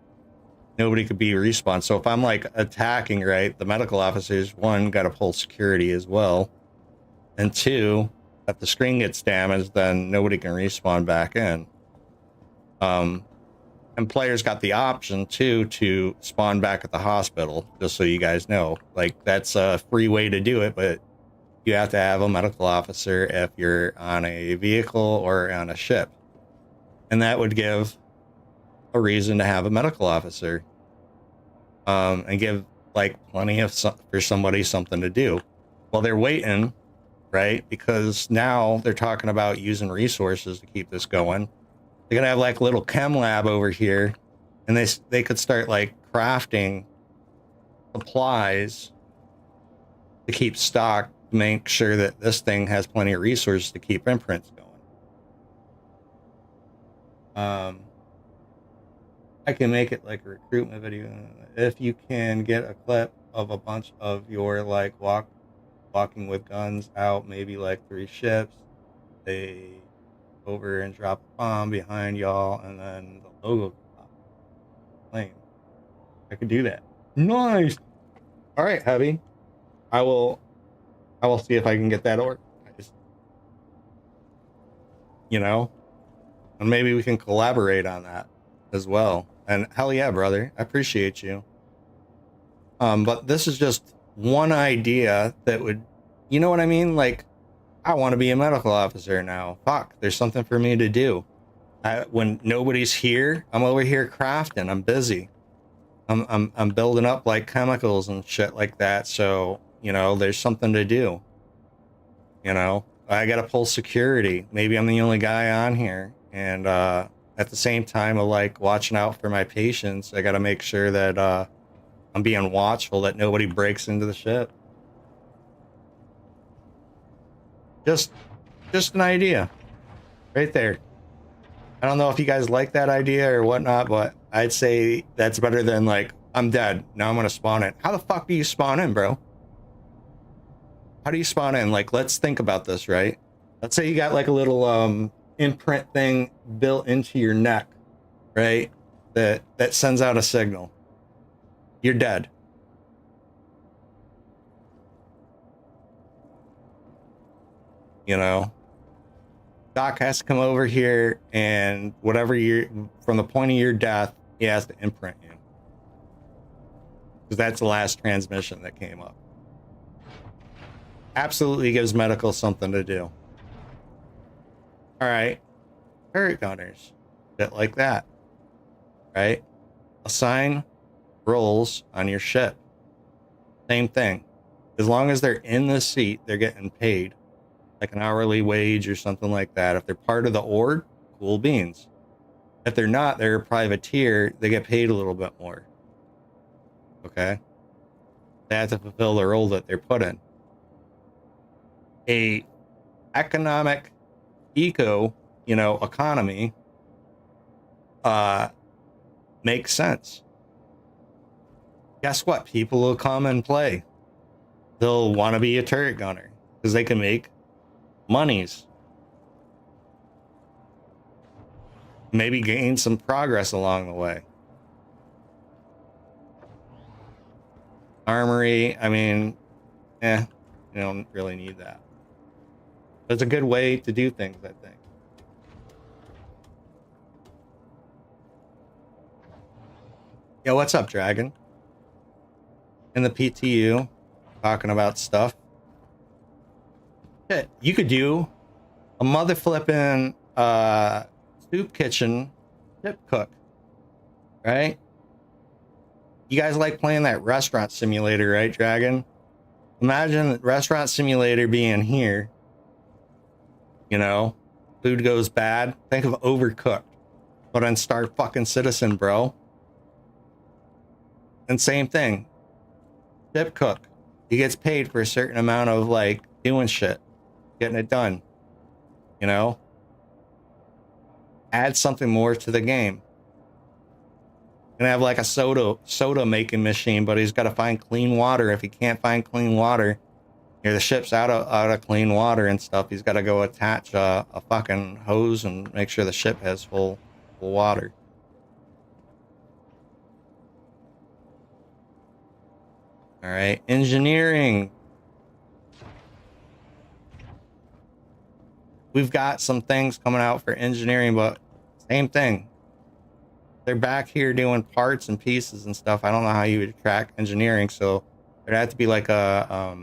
Speaker 1: Nobody could be respawned. So if I'm like attacking, right, the medical officers, one, got to pull security as well, and two, if the screen gets damaged, then nobody can respawn back in. And players got the option too to spawn back at the hospital, just so you guys know. Like, that's a free way to do it, but you have to have a medical officer if you're on a vehicle or on a ship. And that would give a reason to have a medical officer. And give like plenty of for somebody something to do while they're waiting, right? Because now they're talking about using resources to keep this going. They're gonna have like a little chem lab over here, and they could start like crafting supplies to keep stock, to make sure that this thing has plenty of resources to keep imprints going. I can make it like a recruitment video if you can get a clip of a bunch of your like walking with guns out, maybe like 3 ships. They over and drop a bomb behind y'all, and then the logo plane. I could do that. Nice. All right, Heavy. I will see if I can get that organized. You know, and maybe we can collaborate on that as well. And hell yeah, brother, I appreciate you. But this is just one idea that would, you know what I mean? Like, I want to be a medical officer now. Fuck, there's something for me to do. When nobody's here, I'm over here crafting. I'm busy. I'm building up like chemicals and shit like that. So, you know, there's something to do. You know, I got to pull security. Maybe I'm the only guy on here. And at the same time of like watching out for my patients, I got to make sure that I'm being watchful that nobody breaks into the ship. Just an idea right there. I don't know if you guys like that idea or whatnot, but I'd say that's better than like, I'm dead, now I'm gonna spawn in. How the fuck do you spawn in, bro? How do you spawn in? Like, let's think about this, right? Let's say you got like a little imprint thing built into your neck, right? That sends out a signal. You're dead. You know, Doc has to come over here, and whatever from the point of your death, he has to imprint you, because that's the last transmission that came up. Absolutely gives medical something to do. All right, turret gunners, bit like that, right? Assign roles on your ship. Same thing. As long as they're in the seat, they're getting paid like an hourly wage or something like that. If they're part of the org, cool beans. If they're not, they're a privateer, they get paid a little bit more. Okay? They have to fulfill the role that they're put in. A economic economy makes sense. Guess what? People will come and play. They'll want to be a turret gunner because they can make monies. Maybe gain some progress along the way. Armory, I mean, you don't really need that. But it's a good way to do things, I think. Yo, what's up, Dragon? In the PTU, talking about stuff. Shit, you could do a mother flipping soup kitchen tip cook, right? You guys like playing that restaurant simulator, right, Dragon? Imagine the restaurant simulator being here. You know, food goes bad. Think of Overcooked, but on Star fucking Citizen, bro. And same thing. Tip cook. He gets paid for a certain amount of like doing shit, getting it done. You know, add something more to the game. Gonna have like a soda making machine, but he's got to find clean water. If he can't find clean water, the ship's out of clean water and stuff. He's got to go attach a fucking hose and make sure the ship has full water. All right, engineering. We've got some things coming out for engineering, but same thing. They're back here doing parts and pieces and stuff. I don't know how you would track engineering, so there'd have to be like a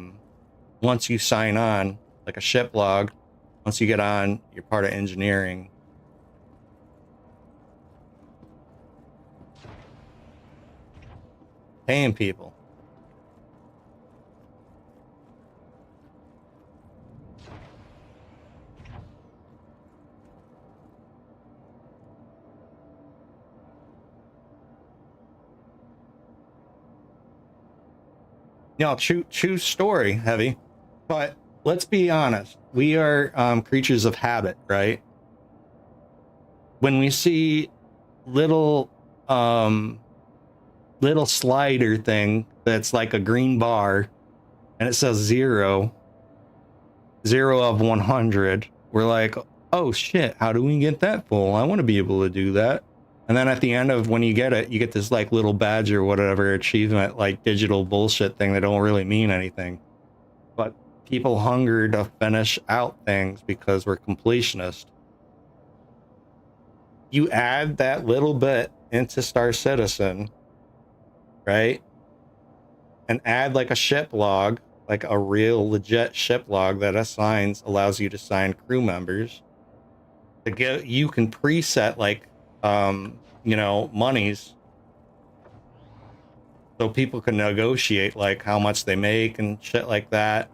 Speaker 1: once you sign on, like a ship log. Once you get on, you're part of engineering. Paying people. You know, true story, Heavy. But let's be honest. We are creatures of habit, right? When we see little little slider thing that's like a green bar and it says 0 of 100, we're like, oh shit, how do we get that full? I want to be able to do that. And then at the end of when you get it, you get this like little badge or whatever achievement, like digital bullshit thing that don't really mean anything. But people hunger to finish out things because we're completionists. You add that little bit into Star Citizen, right? And add like a ship log, like a real legit ship log that allows you to assign crew members. To get, you can preset like you know, monies so people can negotiate like how much they make and shit like that,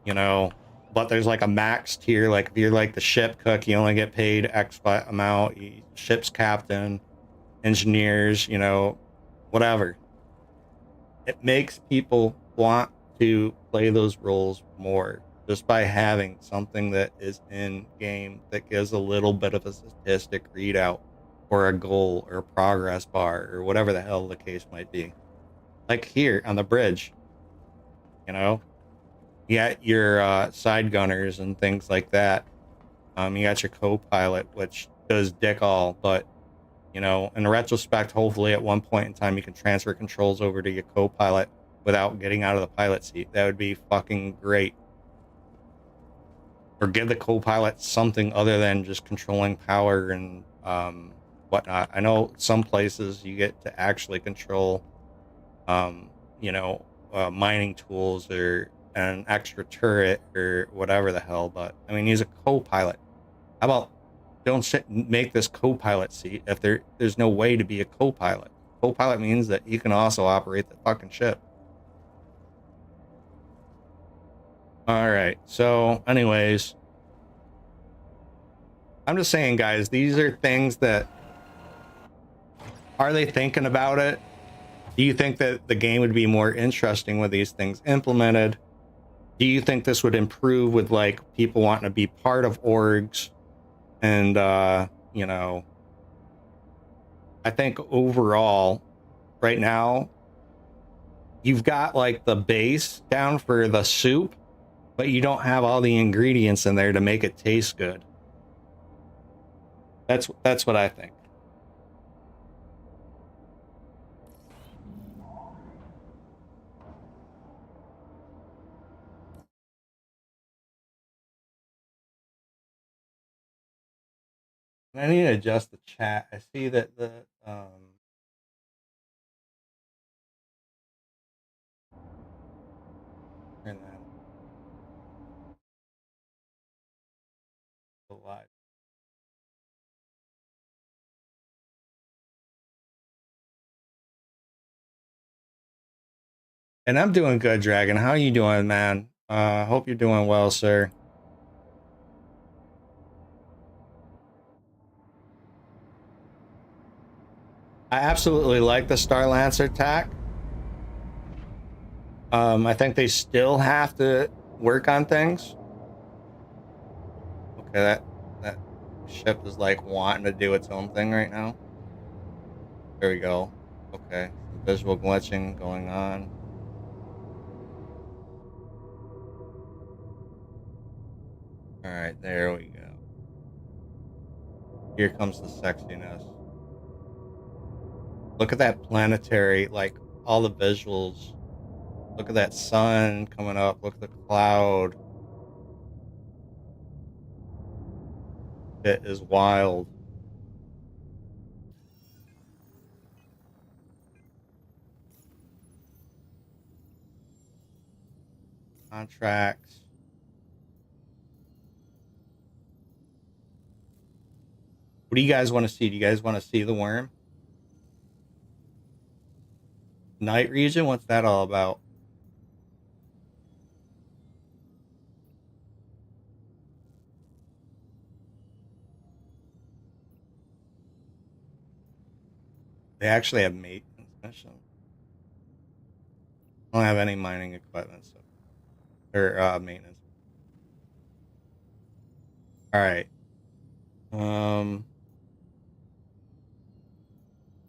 Speaker 1: you know. But there's like a max tier, like if you're like the ship cook, you only get paid X amount. Ship's captain, engineers, you know, whatever. It makes people want to play those roles more just by having something that is in game that gives a little bit of a statistic readout or a goal or a progress bar or whatever the hell the case might be. Like here on the bridge, you know, you got your side gunners and things like that. You got your co-pilot, which does dick all, but you know, in retrospect, hopefully at one point in time you can transfer controls over to your co-pilot without getting out of the pilot seat. That would be fucking great. Or give the co-pilot something other than just controlling power and whatnot. I know some places you get to actually control, you know, mining tools or an extra turret or whatever the hell. But I mean, he's a co-pilot. How about don't make this co-pilot seat if there's no way to be a co-pilot? Co-pilot means that you can also operate the fucking ship. All right. So, anyways, I'm just saying, guys, these are things that are they thinking about it? Do you think that the game would be more interesting with these things implemented? Do you think this would improve with like people wanting to be part of orgs? And you know, I think overall, right now, you've got like the base down for the soup, but you don't have all the ingredients in there to make it taste good. That's what I think. I need to adjust the chat. I see that the turn that live. And I'm doing good, Dragon. How are you doing, man? Hope you're doing well, sir. I absolutely like the Star Lancer tack. I think they still have to work on things. Okay, that ship is like wanting to do its own thing right now. There we go. Okay, some visual glitching going on. All right, there we go. Here comes the sexiness. Look at that planetary, like all the visuals. Look at that sun coming up. Look at the cloud. It is wild. Contracts. What do you guys want to see? Do you guys want to see the worm? Night region? What's that all about? They actually have maintenance missions. I don't have any mining equipment, so or maintenance. All right.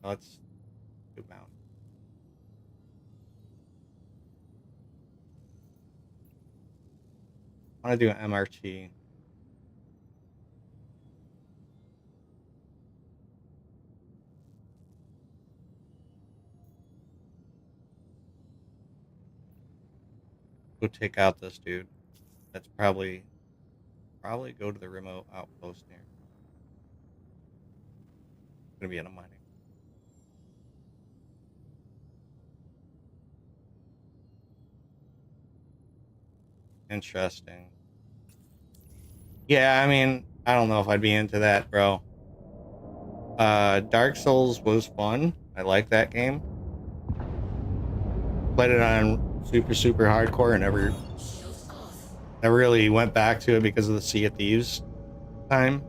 Speaker 1: Let's do mountain. I want to do an MRT. Go take out this dude. That's probably go to the remote outpost here. It's gonna be in a mining. Interesting. Yeah, I mean, I don't know if I'd be into that, bro. Dark Souls was fun. I like that game. Played it on super hardcore and never really went back to it because of the Sea of Thieves time.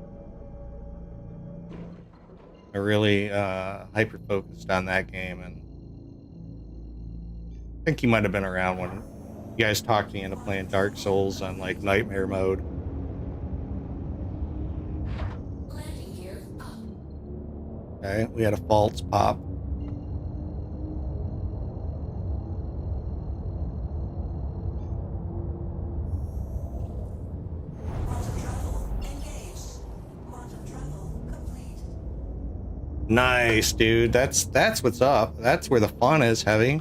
Speaker 1: I really hyper focused on that game, and I think you might have been around when you guys talked me into playing Dark Souls on like nightmare mode. Okay, we had a false pop. Nice, dude. That's what's up. That's where the fun is, Heavy.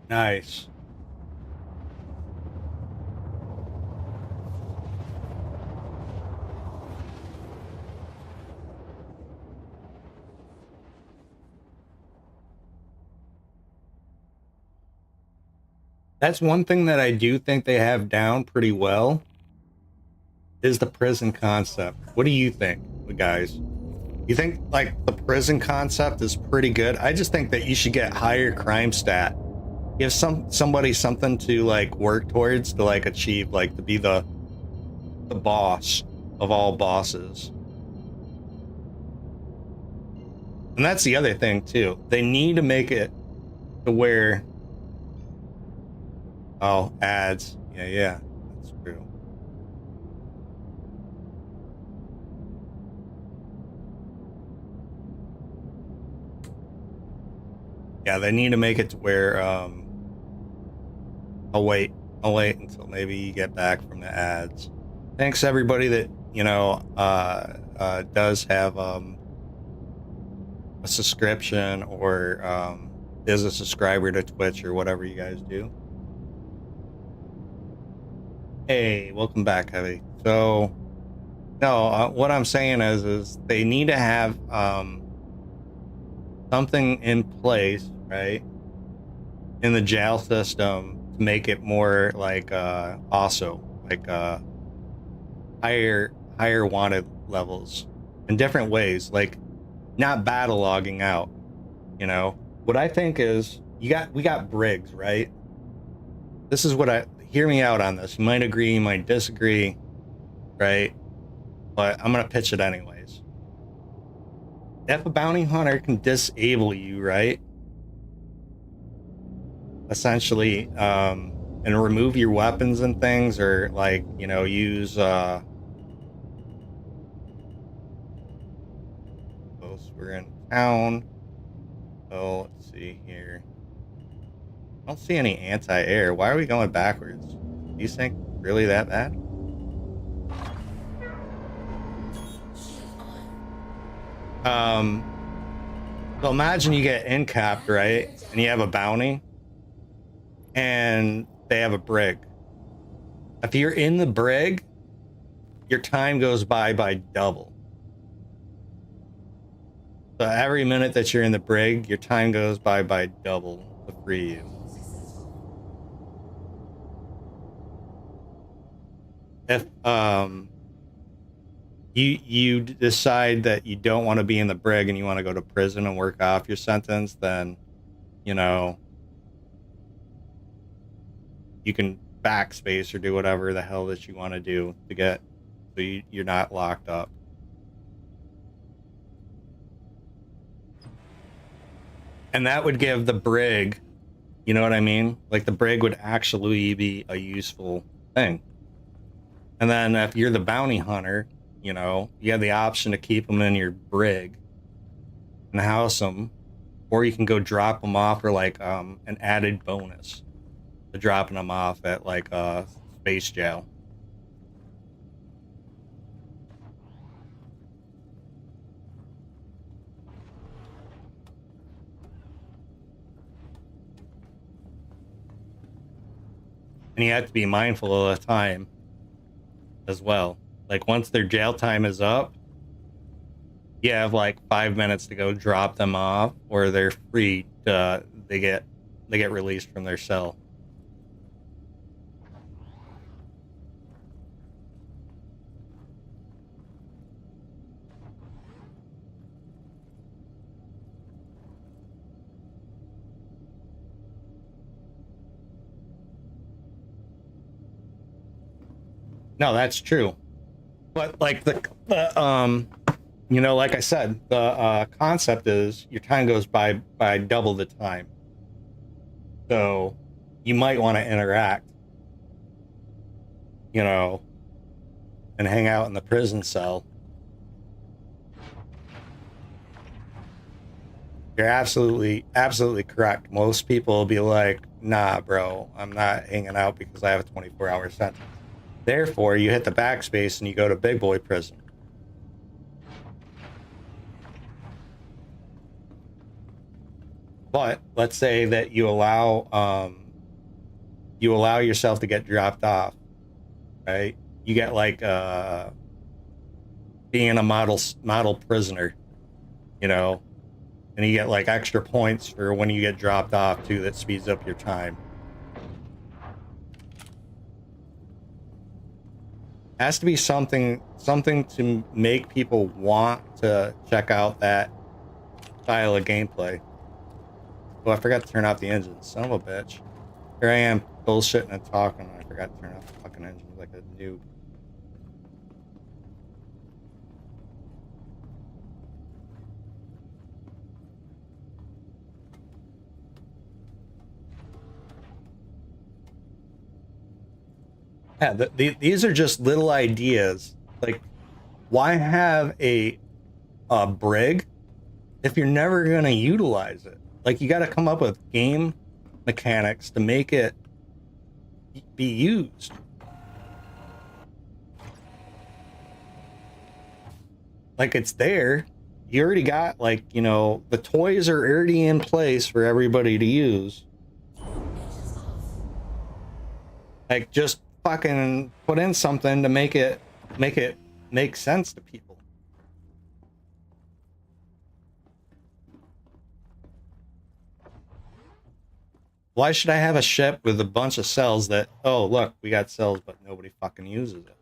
Speaker 1: Nice. That's one thing that I do think they have down pretty well is the prison concept. What do you think, guys? You think like the prison concept is pretty good? I just think that you should get higher crime stat. Give somebody something to like work towards to like achieve, like to be the boss of all bosses. And that's the other thing too. They need to make it to where ads. Yeah, that's true. Yeah, they need to make it to where I'll wait until maybe you get back from the ads. Thanks everybody that does have a subscription or is a subscriber to Twitch or whatever you guys do. Hey, welcome back, Heavy. So no, what I'm saying is they need to have something in place, right, in the jail system to make it more like also like higher wanted levels in different ways, like not battle logging out, You know, what I think is we got brigs, right? This is what hear me out on this. You might agree, you might disagree, right? But I'm gonna pitch it anyways. If a bounty hunter can disable you, right? Essentially, and remove your weapons and things, or like, you know, use we're in town. So let's see here. I don't see any anti-air. Why are we going backwards? Do you think really that bad? So imagine you get in-capped, right? And you have a bounty and they have a brig. If you're in the brig, your time goes by double. So every minute that you're in the brig, your time goes by double to free you. If you decide that you don't want to be in the brig and you want to go to prison and work off your sentence, then, you know, you can backspace or do whatever the hell that you want to do to get so you're not locked up. And that would give the brig, you know what I mean? Like the brig would actually be a useful thing. And then if you're the bounty hunter, you know, you have the option to keep them in your brig and house them, or you can go drop them off for like an added bonus to dropping them off at like space jail. And you have to be mindful of the time as well. Like once their jail time is up, you have like 5 minutes to go drop them off, or they're free to they get released from their cell. No, that's true. But like the you know, like I said, the concept is your time goes by double the time. So you might want to interact, you know, and hang out in the prison cell. You're absolutely correct. Most people will be like, nah, bro, I'm not hanging out because I have a 24-hour sentence. Therefore, you hit the backspace and you go to big boy prison. But let's say that you allow yourself to get dropped off, right? You get like being a model prisoner, you know, and you get like extra points for when you get dropped off too. That speeds up your time. Has to be something to make people want to check out that style of gameplay. Oh, I forgot to turn off the engine. Son of a bitch. Here I am bullshitting and talking. I forgot to turn off the fucking engine like a noob. Yeah, these are just little ideas. Like, why have a brig if you're never going to utilize it? Like, you got to come up with game mechanics to make it be used. Like, it's there. You already got, like, you know, the toys are already in place for everybody to use. Like, just fucking put in something to make it make sense to people. Why should I have a ship with a bunch of cells that, oh, look, we got cells, but nobody fucking uses it?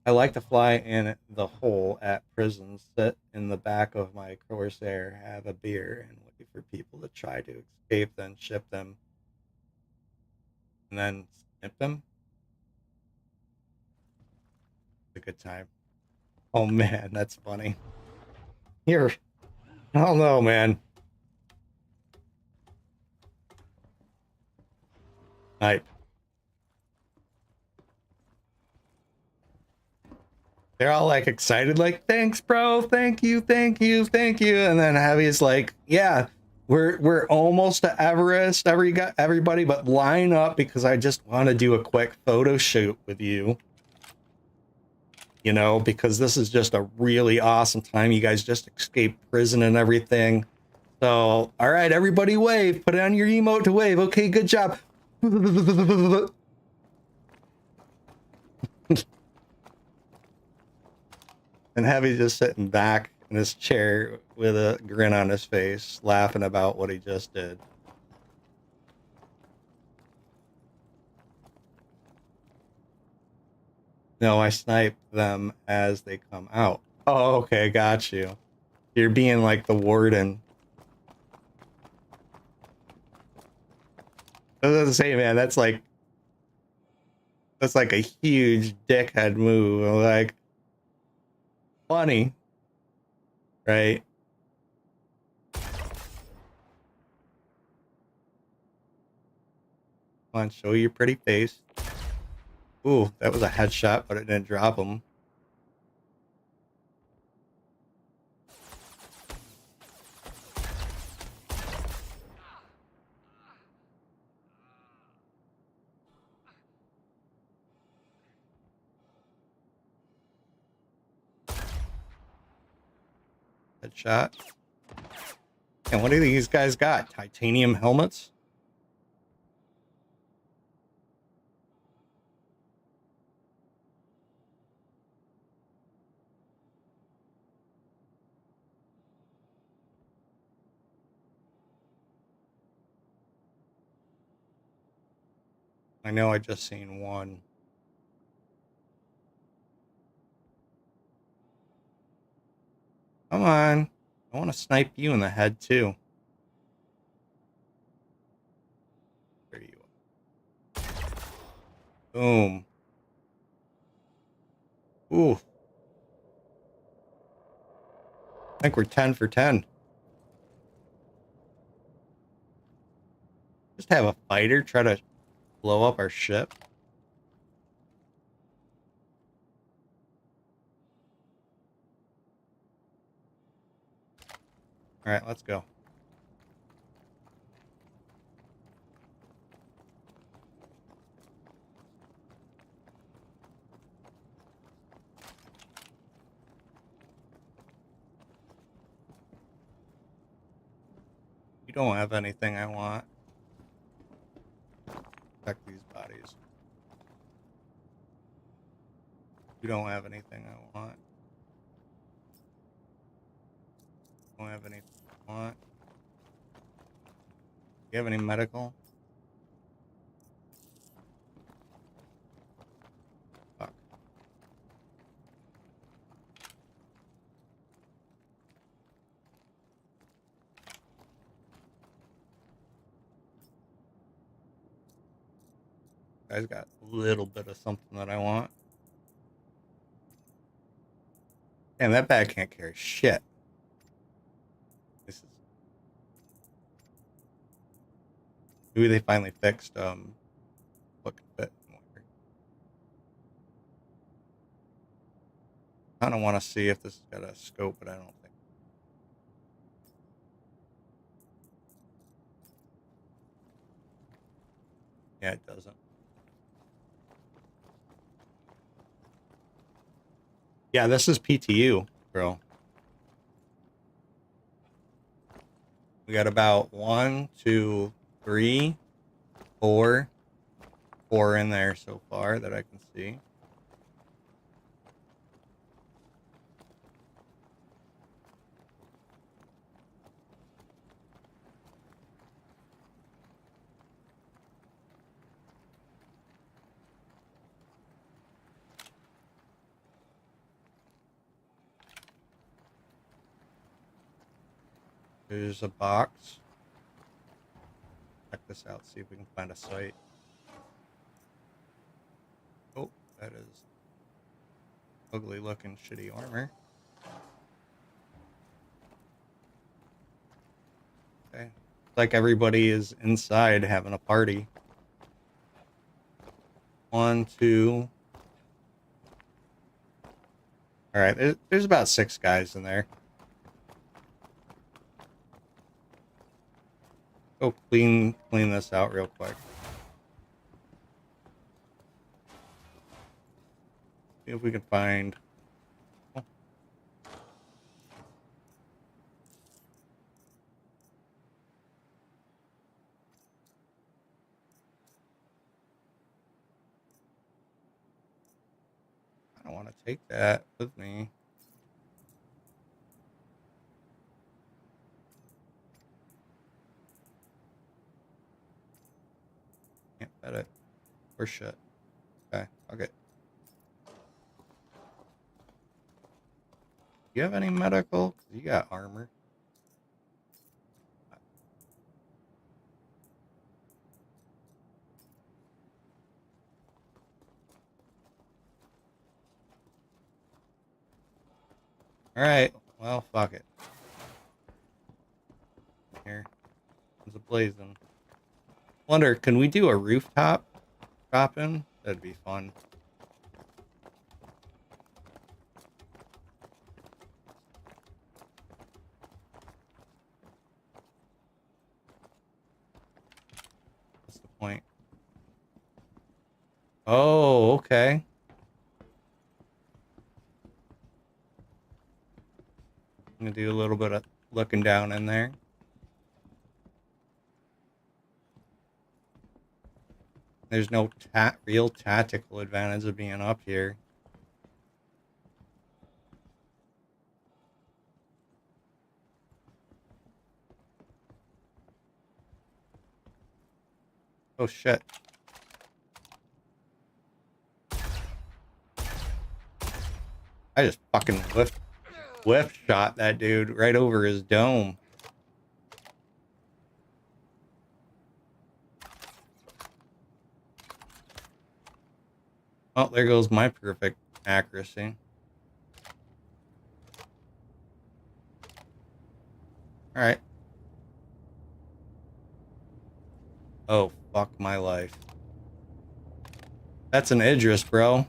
Speaker 1: I like to fly in the hole at prisons, sit in the back of my Corsair, have a beer, and wait for people to try to escape, then ship them, and then snip them. It's a good time. Oh man, that's funny. Here, I don't know, man. I they're all like excited, like, thanks, bro, thank you, thank you, thank you. And then Heavy's like, yeah, we're almost to Everest. Everybody but line up because I just want to do a quick photo shoot with you. You know, because this is just a really awesome time. You guys just escaped prison and everything. So, all right, everybody wave. Put on your emote to wave. Okay, good job. And Heavy just sitting back in his chair with a grin on his face, laughing about what he just did. No, I snipe them as they come out. Oh, okay, got you. You're being like the warden. I was gonna say, man, that's like a huge dickhead move. Like, funny, right? Come on, show your pretty face. Ooh, that was a headshot, but it didn't drop him. Headshot. And what do these guys got? Titanium helmets? I know I just seen one. Come on. I want to snipe you in the head too. There you are. Boom. Ooh. I think we're 10 for 10. Just have a fighter try to blow up our ship. All right, let's go. You don't have anything I want. Check these bodies. You don't have anything I want. Don't have anything I want. You have any medical? Fuck. Guys got a little bit of something that I want. Damn, that bag can't carry shit. This is maybe they finally fixed what can fit and where. I don't want to see if this has got a scope, but I don't think. Yeah, it doesn't. Yeah, this is PTU, bro. We got about 1, 2, 3, 4 in there so far that I can see. There's a box. Check this out, see if we can find a site. Oh, that is ugly looking shitty armor. Okay. It's like everybody is inside having a party. 1, 2. Alright, there's about 6 guys in there. Go clean this out real quick. See if we can find... Oh. I don't want to take that with me. Can't bet it. Or shit. Okay, okay. Do you have any medical? 'Cause you got armor. Alright, well, fuck it. Here. It's a blazing. Wonder, can we do a rooftop drop-in? That'd be fun. What's the point? Oh, okay. I'm gonna do a little bit of looking down in there. There's no real tactical advantage of being up here. Oh shit. I just fucking whiff shot that dude right over his dome. Oh, there goes my perfect accuracy. Alright. Oh, fuck my life. That's an Idris, bro.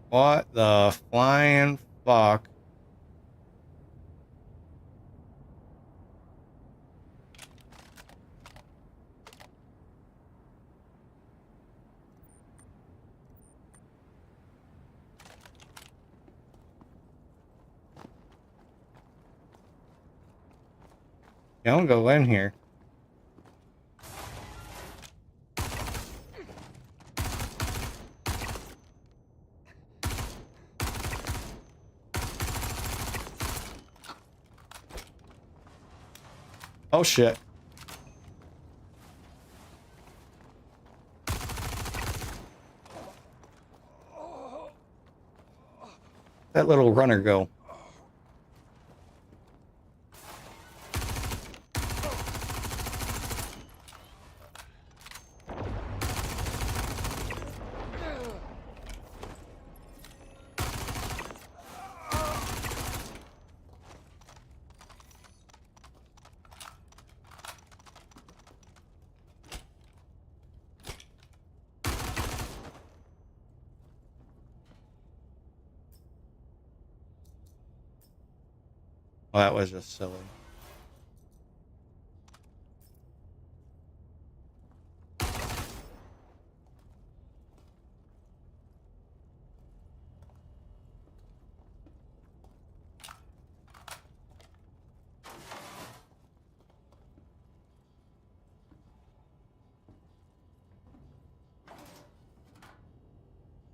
Speaker 1: What the flying fuck? Don't go in here. Oh shit. That little runner go. Well, that was just silly.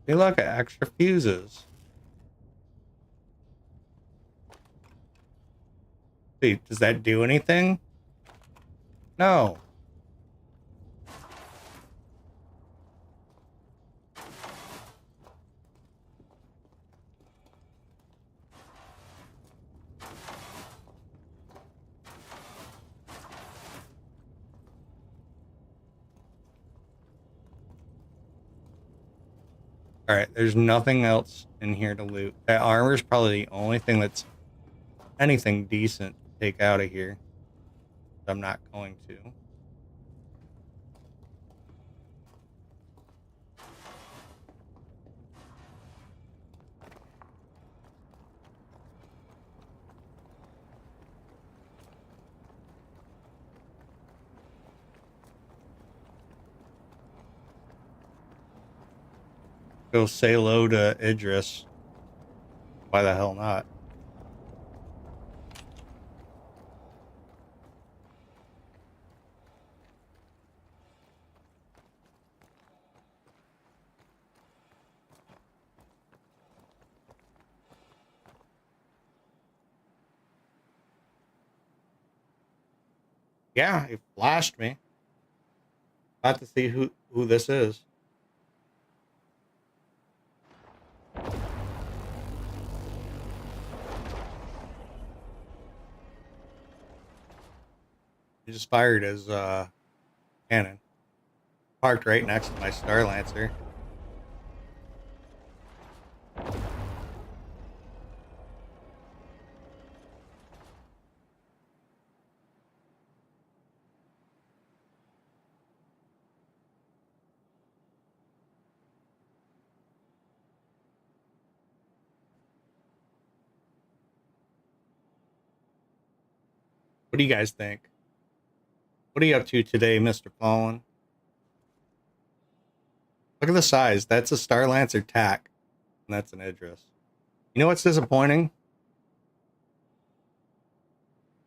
Speaker 1: Hey, look at extra fuses. Wait, does that do anything? No. All right, there's nothing else in here to loot. That armor is probably the only thing that's anything decent to take out of here. I'm not going to. Go say hello to Idris. Why the hell not? Yeah, he flashed me. About to see who this is. He just fired his cannon. Parked right next to my Star Lancer. What do you guys think? What are you up to today, Mr. Fallen? Look at the size. That's a Star Lancer tack. And that's an Idris. You know what's disappointing?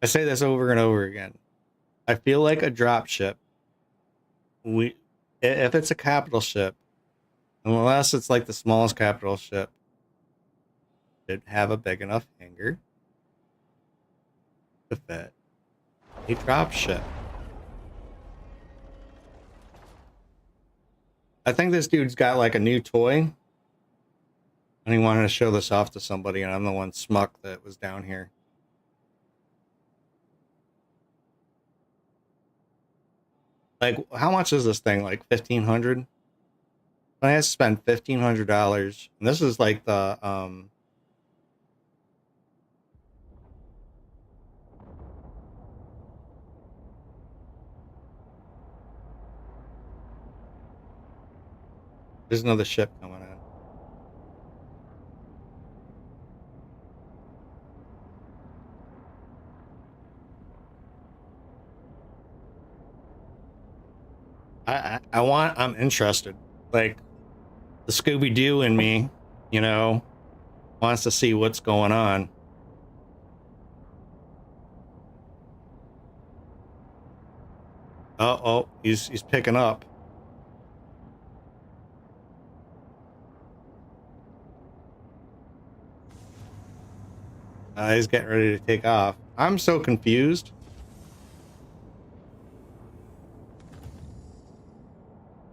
Speaker 1: I say this over and over again. I feel like a drop ship. If it's a capital ship, unless it's like the smallest capital ship, should have a big enough hangar to fit a drop ship. I think this dude's got like a new toy, and he wanted to show this off to somebody, and I'm the one smuck that was down here. Like, how much is this thing? Like 1,500? I had to spend $1,500, and this is like the there's another ship coming in. I'm interested. Like the Scooby Doo in me, you know, wants to see what's going on. Oh, he's picking up. He's getting ready to take off. I'm so confused.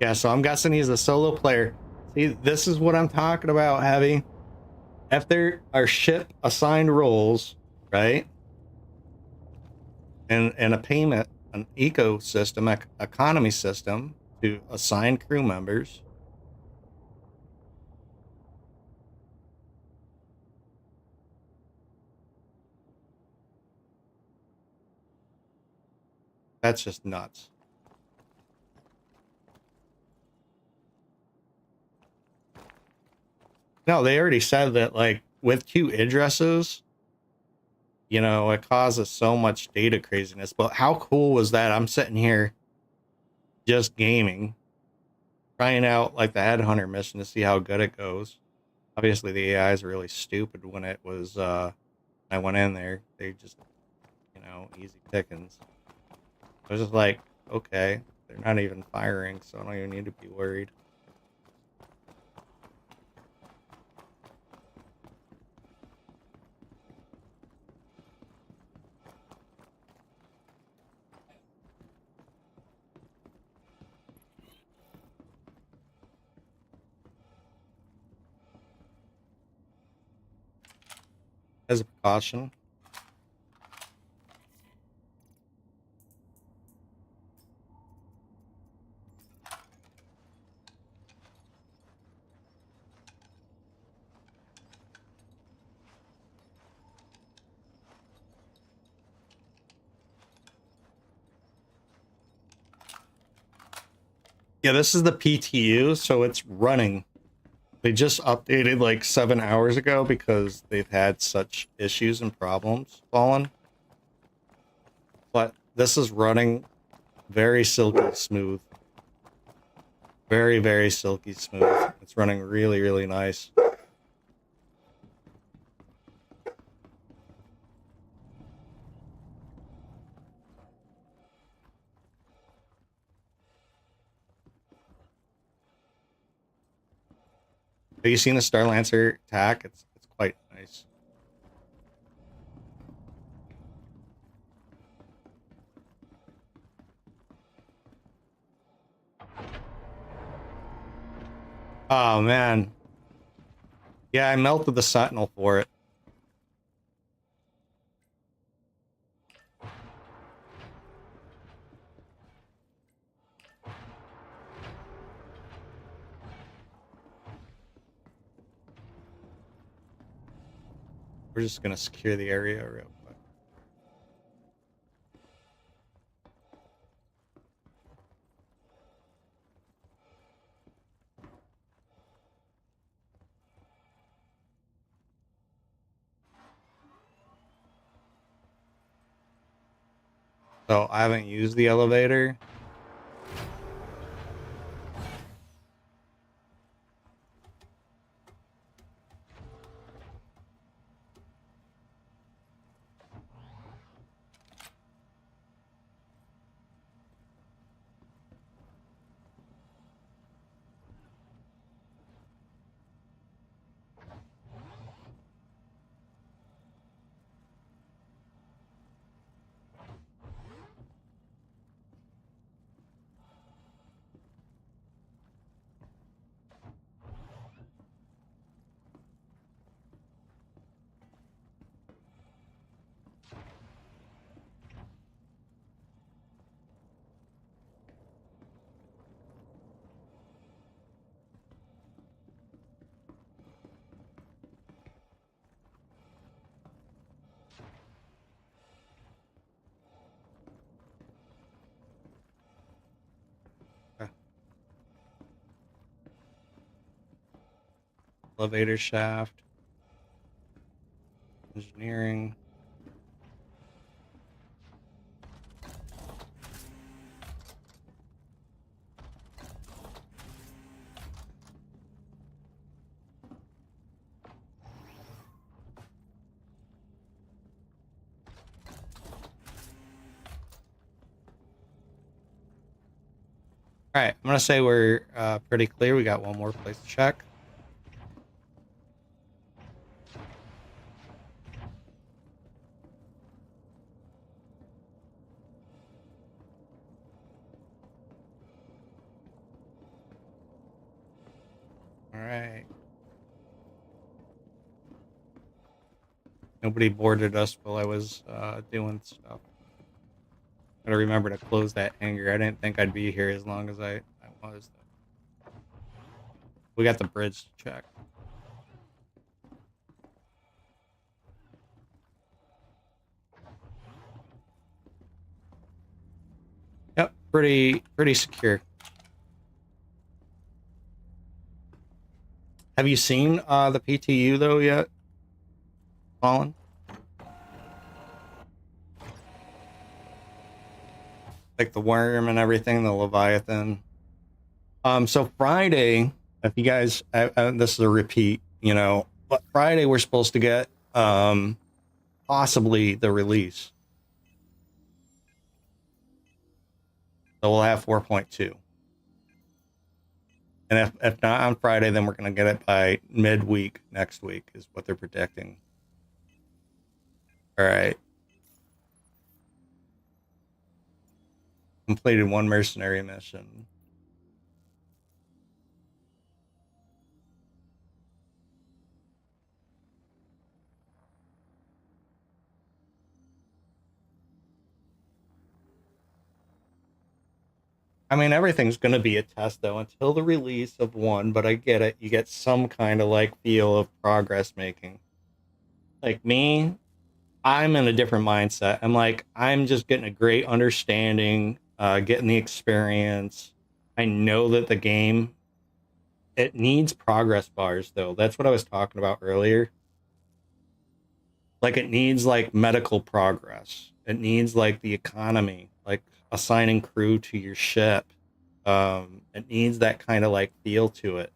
Speaker 1: Yeah, so I'm guessing he's a solo player. See, this is what I'm talking about, Heavy. If there are ship assigned roles, right? And a payment, an ecosystem, economy system to assign crew members. That's just nuts. No, they already said that, like, with 2 addresses, you know, it causes so much data craziness. But how cool was that? I'm sitting here just gaming, trying out like the headhunter mission to see how good it goes. Obviously the AI is really stupid. When it was I went in there, they just, you know, easy pickings. I was just like, okay, they're not even firing, so I don't even need to be worried. As a precaution. Yeah, this is the PTU, so it's running. They just updated like 7 hours ago because they've had such issues and problems falling. But this is running very silky smooth. Very, very silky smooth. It's running really, really nice. Have you seen the Starlancer attack? It's quite nice. Oh man. Yeah, I melted the Sentinel for it. We're just gonna secure the area real quick. So I haven't used the elevator. Okay. Elevator shaft. Engineering. All right, I'm gonna say we're pretty clear. We got one more place to check. All right. Nobody boarded us while I was doing stuff. Gotta remember to close that hangar. I didn't think I'd be here as long as I was. We got the bridge to check. Yep, pretty secure. Have you seen the PTU though yet, Colin? Like the worm and everything, the Leviathan. So Friday, if you guys, this is a repeat, you know, but Friday we're supposed to get possibly the release. So we'll have 4.2. And if not on Friday, then we're going to get it by midweek next week is what they're predicting. All right. Completed one mercenary mission. I mean, everything's going to be a test though until the release of one, but I get it. You get some kind of like feel of progress making. Like me, I'm in a different mindset. I'm just getting a great understanding, getting the experience. I know that the game, it needs progress bars though. That's what I was talking about earlier. Like it needs like medical progress. It needs like the economy, like assigning crew to your ship. It needs that kind of like feel to it.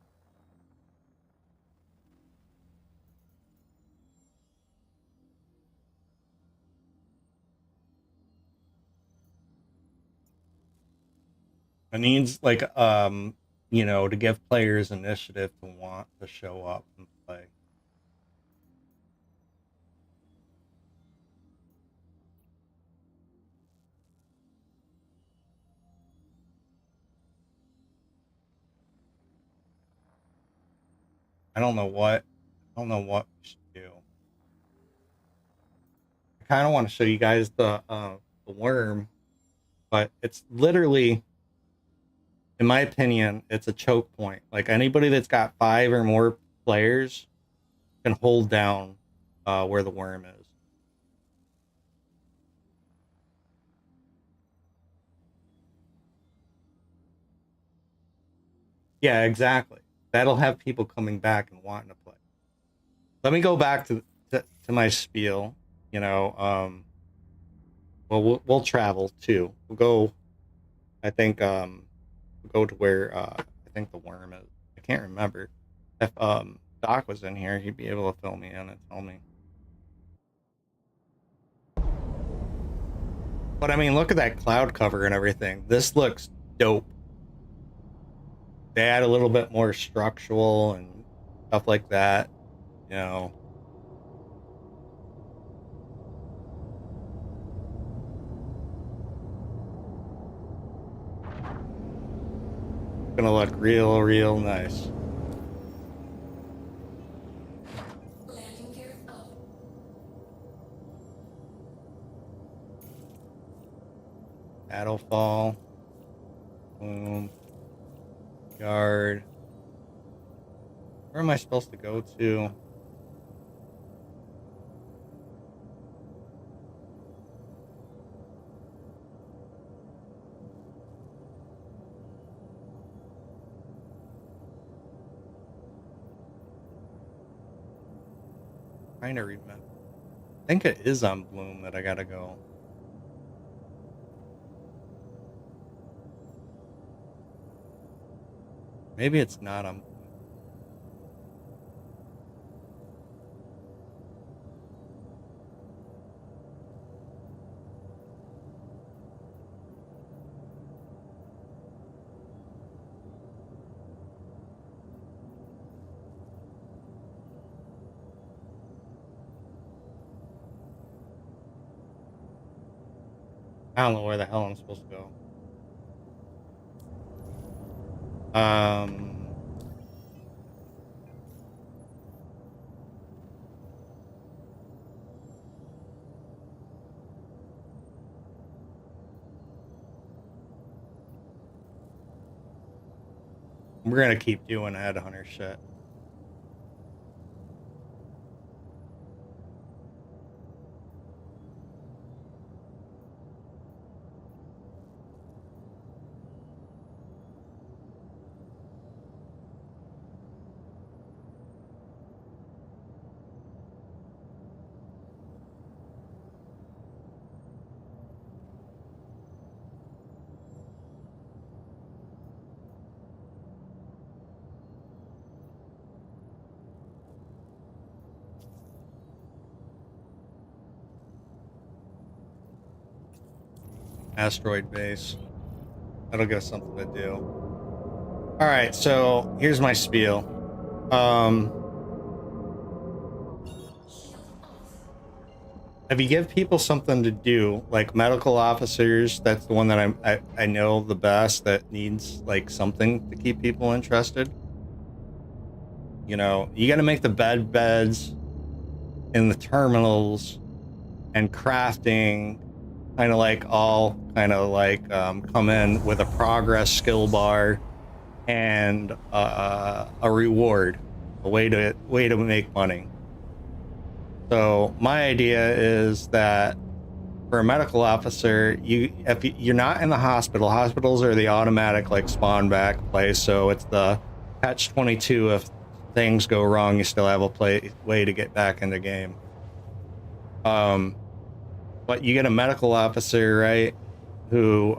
Speaker 1: It needs like to give players initiative to want to show up and play. I don't know what we should do. I kind of want to show you guys the worm, but it's literally, in my opinion, it's a choke point. Like anybody that's got 5 or more players can hold down where the worm is. Yeah, exactly. That'll have people coming back and wanting to play. Let me go back to my spiel. You know, we'll travel too. We'll go. I think we'll go to where I think the worm is. I can't remember. If Doc was in here, he'd be able to fill me in and tell me. But I mean, look at that cloud cover and everything. This looks dope. They add a little bit more structural and stuff like that. You know, gonna look real nice.
Speaker 3: Landing gear up.
Speaker 1: Battlefall. Boom. Yard. Where am I supposed to go to? Trying to remember. I think it is on Bloom that I gotta go. Maybe it's not on Bloom. I don't know where the hell I'm supposed to go. Um, we're gonna keep doing headhunter shit. Asteroid base. That'll give us something to do. All right, so here's my spiel. If you give people something to do, like medical officers, that's the one that I know the best that needs like something to keep people interested. You know, you got to make the beds in the terminals and crafting kind of like all kind of like come in with a progress skill bar and a reward, a way to make money. So my idea is that for a medical officer, if you're not in the hospital, hospitals are the automatic like spawn back place. So it's the catch-22. If things go wrong, you still have a way to get back in the game. But you get a medical officer, right? Who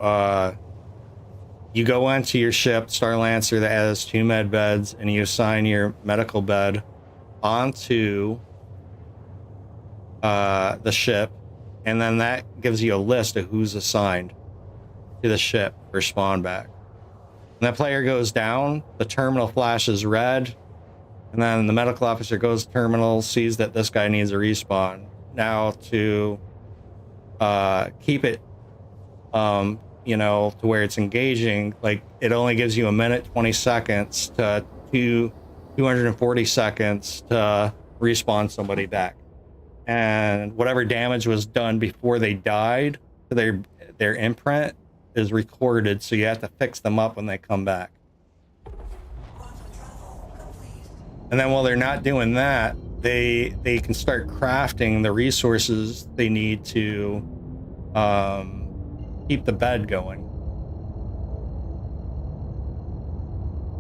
Speaker 1: you go into your ship, Star Lancer, that has 2 med beds, and you assign your medical bed onto the ship, and then that gives you a list of who's assigned to the ship for spawn back. When that player goes down, the terminal flashes red, and then the medical officer goes to terminal, sees that this guy needs a respawn. Now to keep it you know, to where it's engaging, like it only gives you a minute 20 seconds to 240 seconds to respawn somebody back, and whatever damage was done before they died to their imprint is recorded, so you have to fix them up when they come back. And then while they're not doing that, they can start crafting the resources they need to keep the bed going.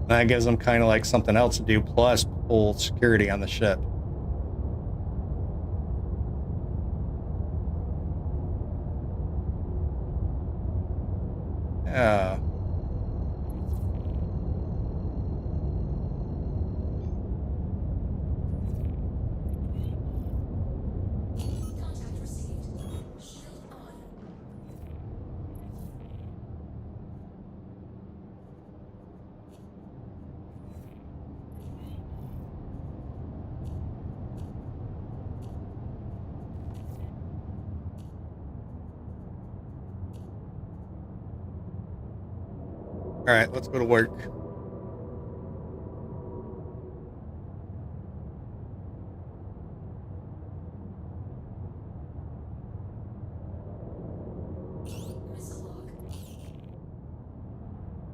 Speaker 1: And that gives them kind of like something else to do, plus full security on the ship. Yeah. All right, let's go to work.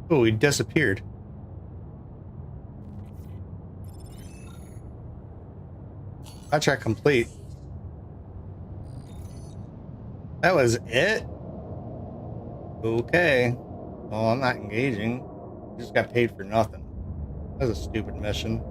Speaker 1: Oh, he disappeared. Contract complete. That was it? Okay. Well, I'm not engaging. I just got paid for nothing. That was a stupid mission.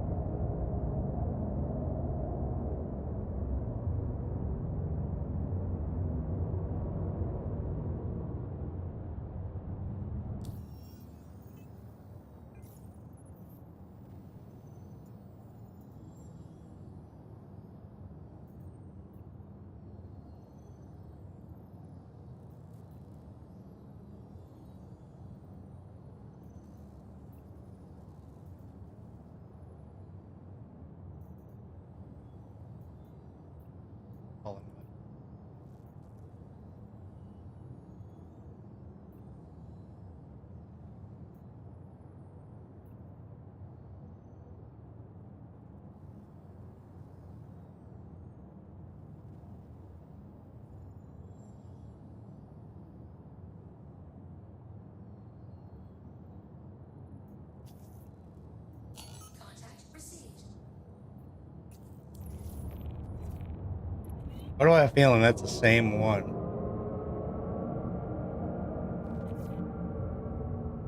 Speaker 1: Why do I have a feeling that's the same one?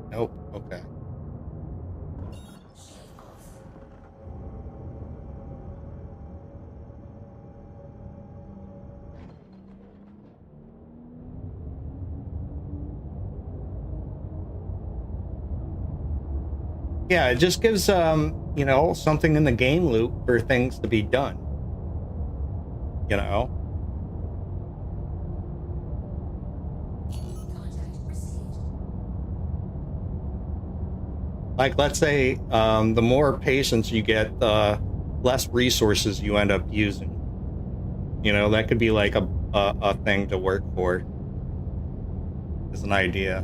Speaker 1: Nope. Okay. Yeah, it just gives you know, something in the game loop for things to be done. You know? Like, let's say the more patients you get, the less resources you end up using. You know, that could be like a thing to work for. As an idea.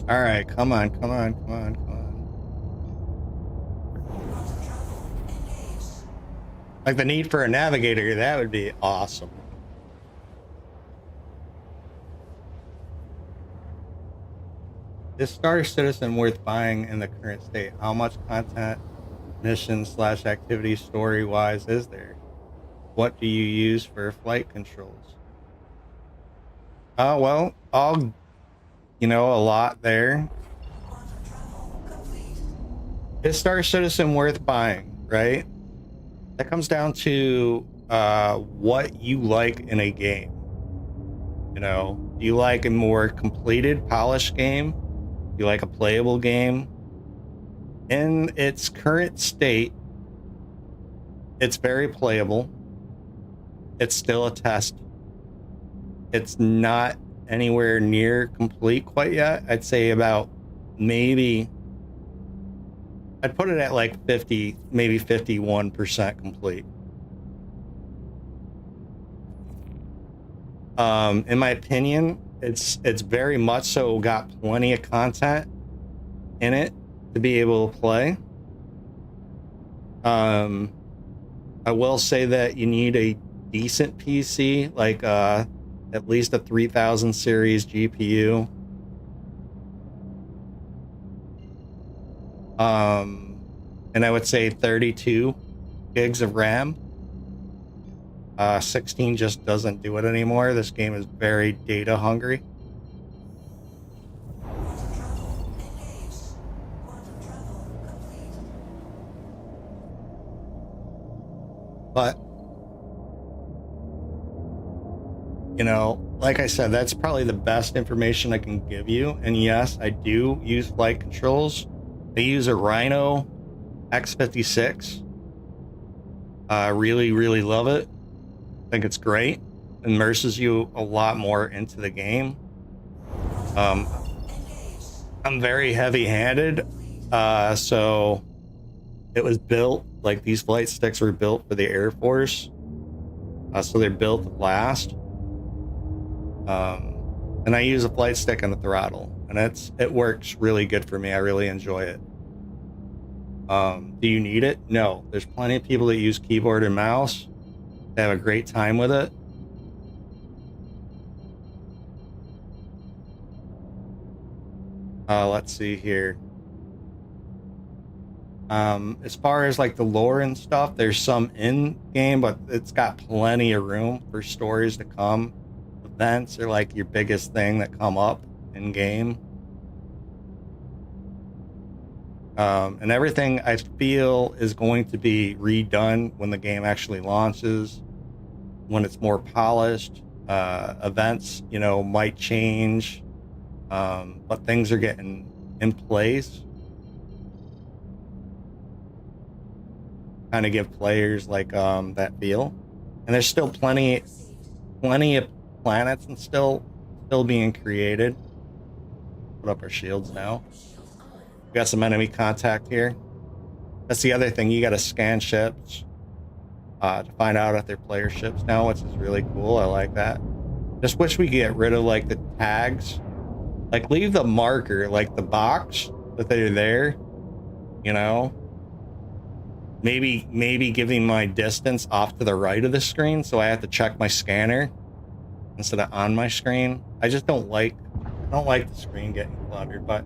Speaker 1: All right, come on, come on, come on, come on. Like the need for a navigator, that would be awesome. Is Star Citizen worth buying in the current state? How much content, mission / activity story wise is there? What do you use for flight controls? Well, a lot there. Is Star Citizen worth buying, right? That comes down to what you like in a game. Do you like a more completed, polished game? Do you like a playable game? In its current state, it's very playable. It's still a test. It's not anywhere near complete quite yet. I'd say about I'd put it at like 50, maybe 51% complete. In my opinion, it's very much so got plenty of content in it to be able to play. I will say that you need a decent PC, like at least a 3000 series GPU. And I would say 32 gigs of RAM. 16 just doesn't do it anymore. This game is very data hungry. But, like I said, that's probably the best information I can give you. And yes, I do use flight controls. I use a Rhino X56. Really, really love it. I think it's great. Immerses you a lot more into the game. I'm very heavy-handed, so it was built, like these flight sticks were built for the Air Force, so they're built to last. And I use a flight stick and a throttle, and it works really good for me. I really enjoy it. Do you need it? No. There's plenty of people that use keyboard and mouse. They have a great time with it. Let's see here. As far as like the lore and stuff, there's some in game, but it's got plenty of room for stories to come. Events are like your biggest thing that come up in game. And everything I feel is going to be redone when the game actually launches, when it's more polished. Events, might change, but things are getting in place. Kind of give players like that feel. And there's still plenty of planets and still being created. Put up our shields now. We got some enemy contact here. That's the other thing. You got to scan ships to find out if they're player ships now, which is really cool. I like that. Just wish we could get rid of like the tags. Like leave the marker, like the box that they're there. Maybe giving my distance off to the right of the screen, so I have to check my scanner instead of on my screen. I don't like the screen getting cluttered. But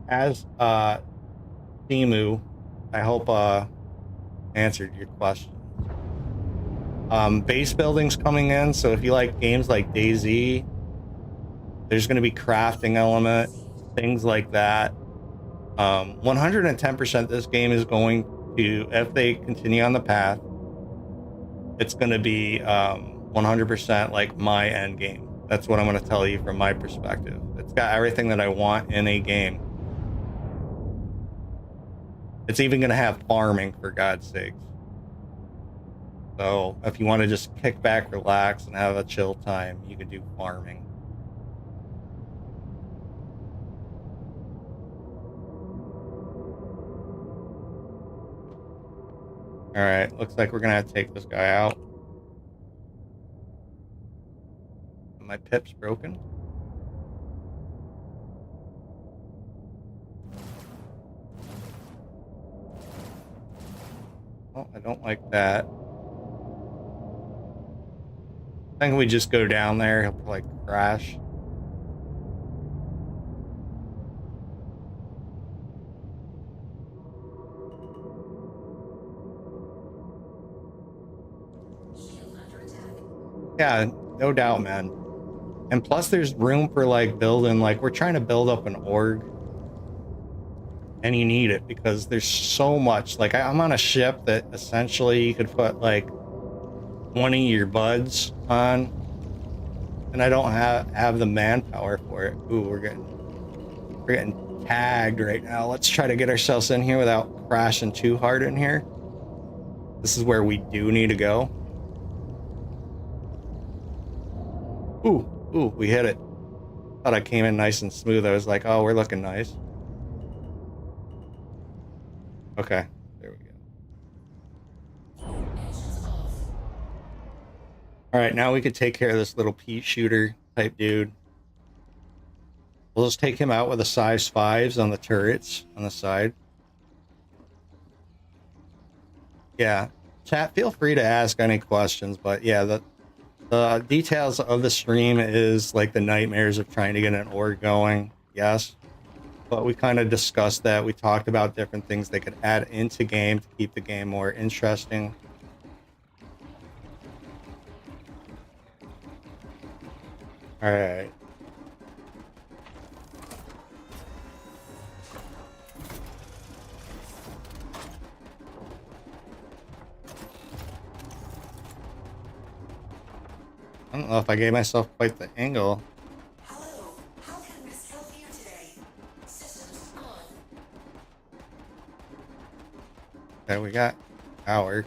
Speaker 1: as Timu, I hope answered your question. Base building's coming in, so if you like games like DayZ, there's going to be crafting element, things like that. 110% this game is going to, if they continue on the path, it's going to be 100% like my end game. That's what I'm going to tell you from my perspective. It's got everything that I want in a game. It's even going to have farming, for God's sakes. So if you want to just kick back, relax, and have a chill time, you can do farming. All right, looks like we're going to have to take this guy out. My pip's broken. Oh, I don't like that. I think we just go down there. He'll probably crash. Yeah, no doubt, man. And plus there's room for like building, like we're trying to build up an org. And you need it because there's so much. Like I'm on a ship that essentially you could put like 20 of your buds on. And I don't have the manpower for it. Ooh, we're getting tagged right now. Let's try to get ourselves in here without crashing too hard in here. This is where we do need to go. Ooh, we hit it. Thought I came in nice and smooth. I was like, oh, we're looking nice. Okay, there we go. All right, now we could take care of this little pea shooter type dude. We'll just take him out with a size 5s on the turrets on the side. Yeah, chat, feel free to ask any questions, but yeah, the details of the stream is like the nightmares of trying to get an org going. Yes, but we kind of discussed that. We talked about different things they could add into game to keep the game more interesting. All right. I don't know if I gave myself quite the angle.
Speaker 3: Hello, how can Miss help you today? Systems on.
Speaker 1: Okay, we got power.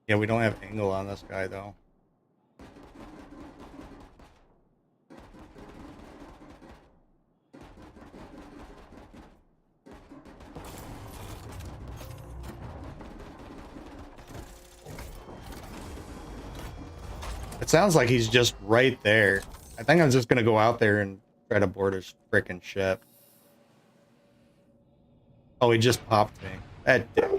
Speaker 1: Yeah, we don't have angle on this guy though. It sounds like he's just right there. I think I'm just gonna go out there and try to board his frickin' ship. Oh, he just popped me. That dick.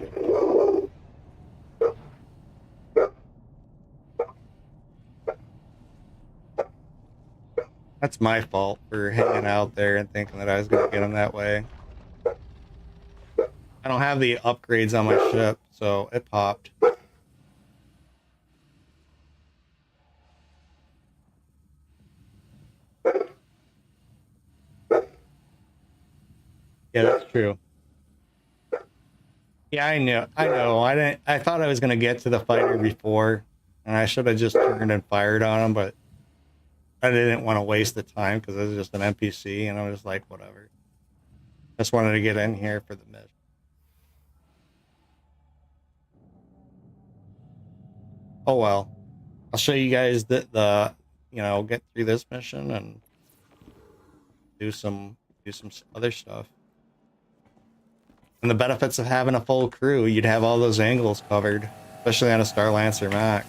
Speaker 1: That's my fault for hanging out there and thinking that I was gonna get him that way. I don't have the upgrades on my ship, so it popped. Yeah, that's true. Yeah, I know. I thought I was gonna get to the fighter before, and I should have just turned and fired on him, but I didn't want to waste the time because it was just an NPC, and I was like, whatever. Just wanted to get in here for the mission. Oh well. I'll show you guys the get through this mission and do some other stuff. And the benefits of having a full crew, you'd have all those angles covered, especially on a Star Lancer Mac.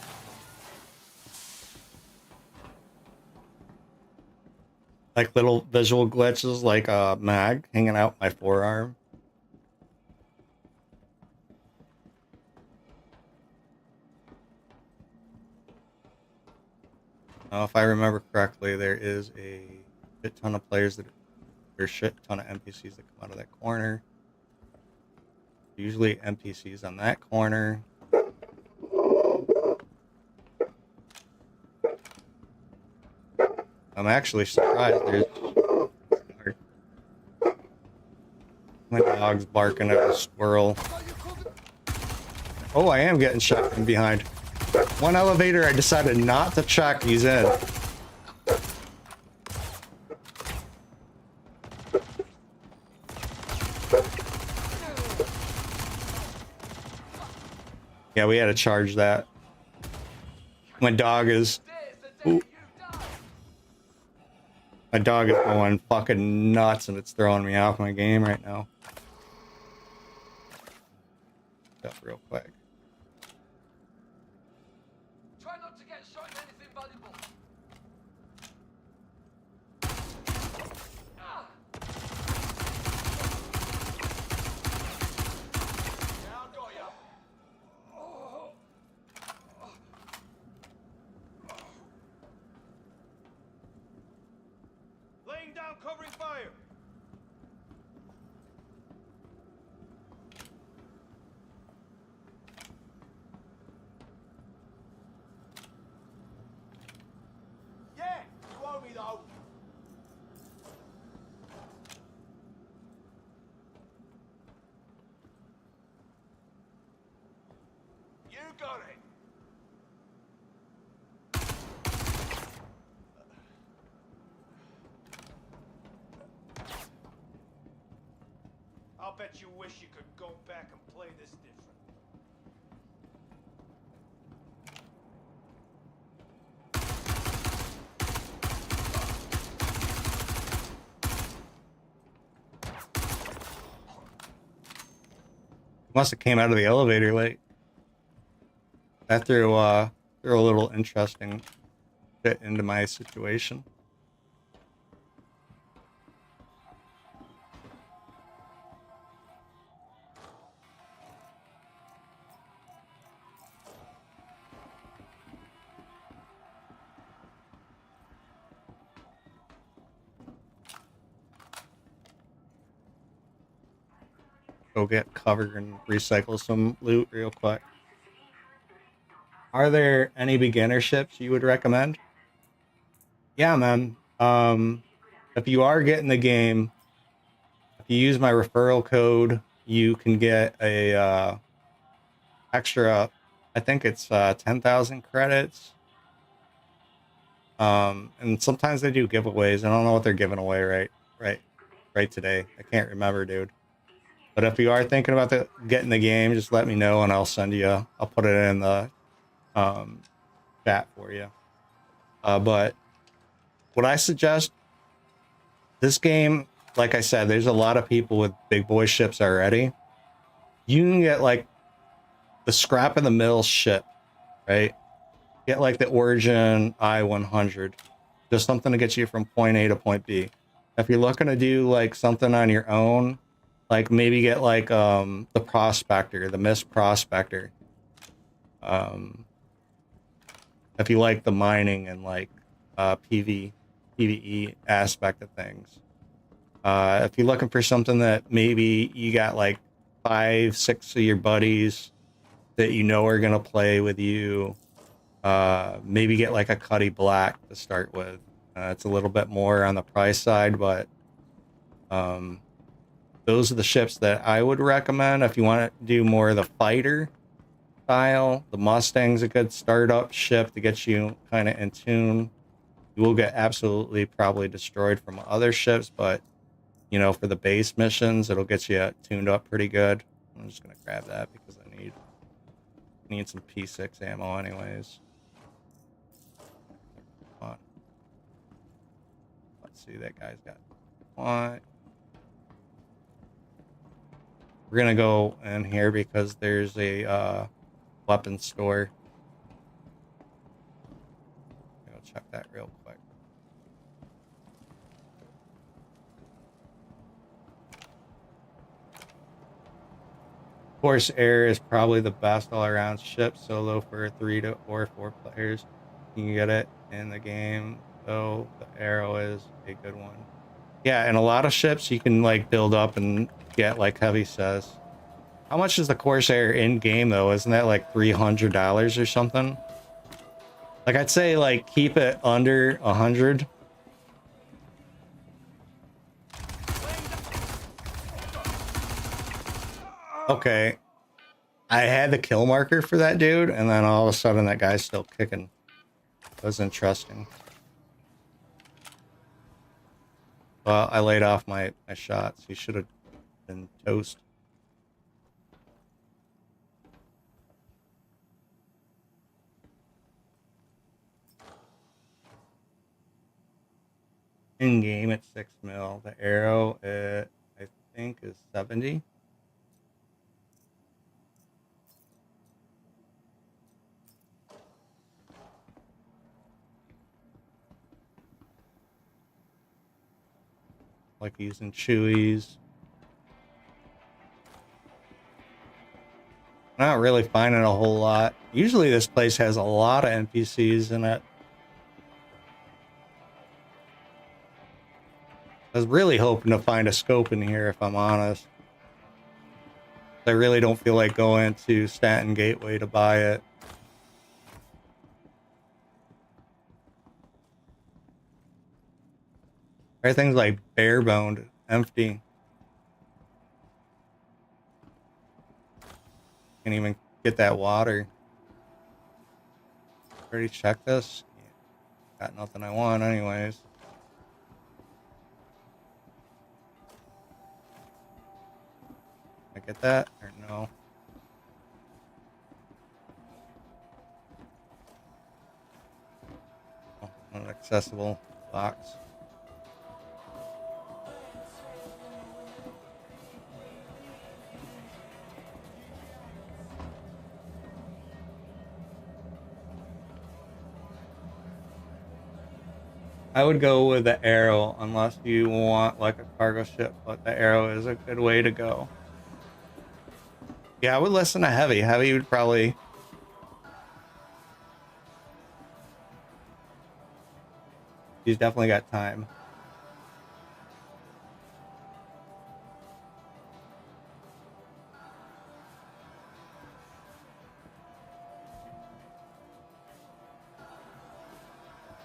Speaker 1: Like little visual glitches like a mag hanging out my forearm. Now, if I remember correctly, there is a shit ton of players that there's shit ton of NPCs that come out of that corner. Usually NPCs on that corner. I'm actually surprised there's... My dog's barking at a squirrel. Oh, I am getting shot from behind. One elevator I decided not to check, he's in. Yeah, we had to charge that. My dog is... Ooh. My dog is going fucking nuts and it's throwing me off my game right now. Up real quick.
Speaker 4: Try not to get shot in anything valuable. covering fire. Yeah, you owe me though. You got it. I'll bet you wish you could go back and play this different.
Speaker 1: Must have came out of the elevator late. That threw a little interesting bit into my situation. Go get cover and recycle some loot real quick. Are there any beginner ships you would recommend? Yeah, man. If you are getting the game, if you use my referral code, you can get a extra, I think it's 10,000 credits. And sometimes they do giveaways. I don't know what they're giving away right today. I can't remember, dude. But if you are thinking about getting the game, just let me know and I'll send you. I'll put it in the chat for you. But what I suggest, this game, like I said, there's a lot of people with big boy ships already. You can get like the scrap in the mill ship, right? Get like the Origin I-100, just something to get you from point A to point B. If you're looking to do like something on your own, like maybe get like the Prospector, the Mist Prospector. If you like the mining and like PvE aspect of things. If you're looking for something that maybe you got like 5, 6 of your buddies that you know are gonna play with you, maybe get like a Cuddy Black to start with. It's a little bit more on the price side, but those are the ships that I would recommend. If you want to do more of the fighter style, the Mustang's a good startup ship to get you kind of in tune. You will get absolutely probably destroyed from other ships, but you know, for the base missions, it'll get you tuned up pretty good. I'm just gonna grab that because I need some P6 ammo anyways. Come on. Let's see, that guy's got what? We're gonna go in here because there's a weapons store. Go check that real quick. Corsair is probably the best all-around ship solo for 3 or 4 players. You can get it in the game, though the Arrow is a good one. Yeah, and a lot of ships you can like build up and get, like Heavy says. How much is the Corsair in game though? Isn't that like $300 or something? Like I'd say like keep it under 100. Okay. I had the kill marker for that dude, and then all of a sudden that guy's still kicking. That was interesting. Well, I laid off my shots. He should have been toast. In game at 6 mil. The Arrow at I think is 70. Like using Chewies. Not really finding a whole lot. Usually this place has a lot of NPCs in it. I was really hoping to find a scope in here, if I'm honest. I really don't feel like going to Staten Gateway to buy it. Everything's like bare boned, empty. Can't even get that water. Already checked this? Yeah, got nothing I want anyways. I get that or no? Oh, not an accessible box. I would go with the arrow unless you want like a cargo ship, but the arrow is a good way to go. Yeah, I would listen to Heavy. Heavy would probably. He's definitely got time.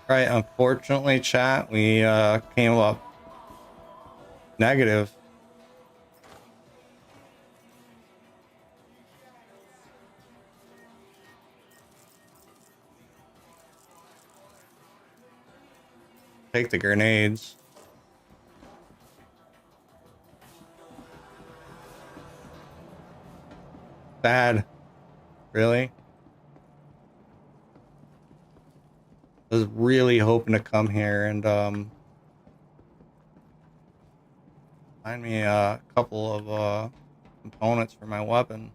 Speaker 1: Right, unfortunately, chat, we came up negative. Take the grenades. Sad. Really? I was really hoping to come here and find me a couple of components for my weapon.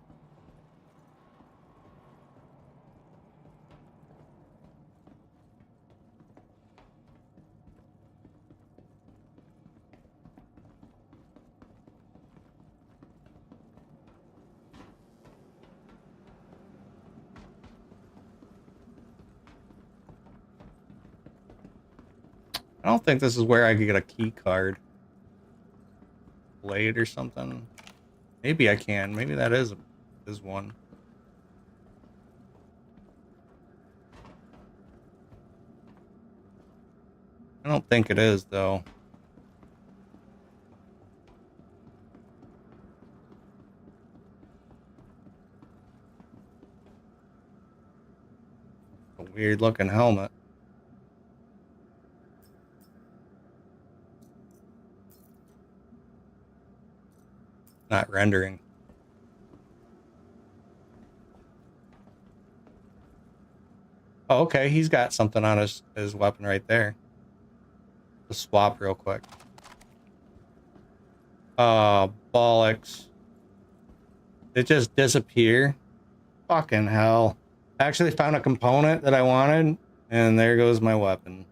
Speaker 1: I don't think this is where I could get a key card. Blade or something. Maybe I can. Maybe that is one. I don't think it is though. A weird looking helmet. Not rendering. Oh, okay. He's got something on his weapon right there. Let's swap real quick. Bollocks. It just disappear. Fucking hell. I actually found a component that I wanted, and there goes my weapon.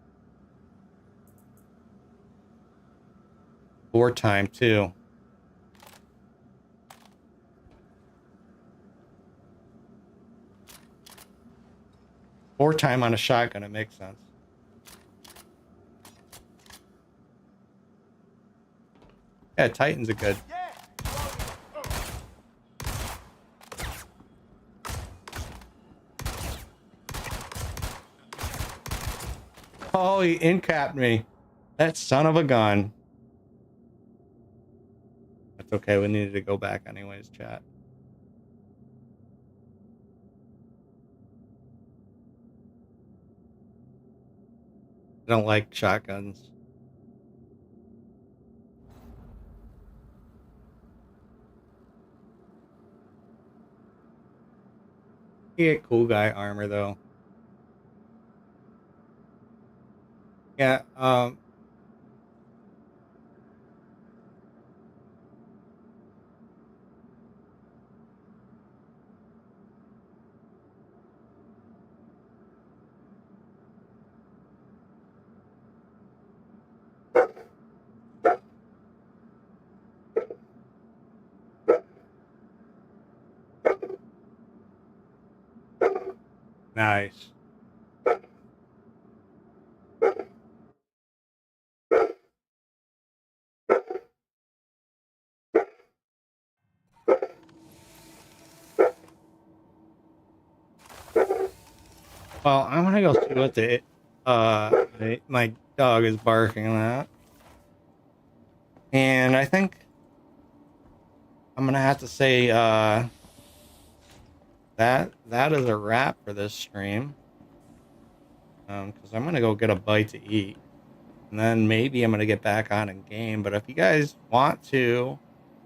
Speaker 1: Wartime, too. Wartime on a shotgun, it makes sense. Yeah, Titans are good. Oh, he incapped me. That son of a gun. That's okay, we needed to go back anyways, chat. I don't like shotguns. You get cool guy armor though. Yeah, nice. Well, I'm gonna go see what my dog is barking at, and I think I'm gonna have to say that is a wrap for this stream. Because I'm gonna go get a bite to eat, and then maybe I'm gonna get back on in game. But if you guys want to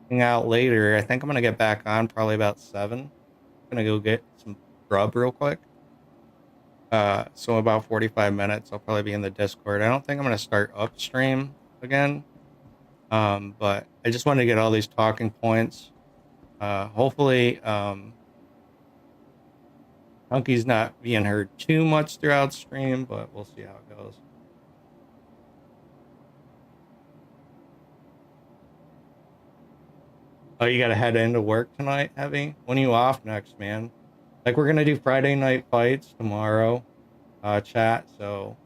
Speaker 1: hang out later, I think I'm gonna get back on probably about 7. I'm gonna go get some grub real quick. So about 45 minutes, I'll probably be in the Discord. I don't think I'm gonna start upstream again. But I just wanted to get all these talking points. Hopefully, Hunky's not being heard too much throughout stream, but we'll see how it goes. Oh, you gotta head into work tonight, Heavy? When are you off next, man? Like, we're gonna do Friday night fights tomorrow, chat. So,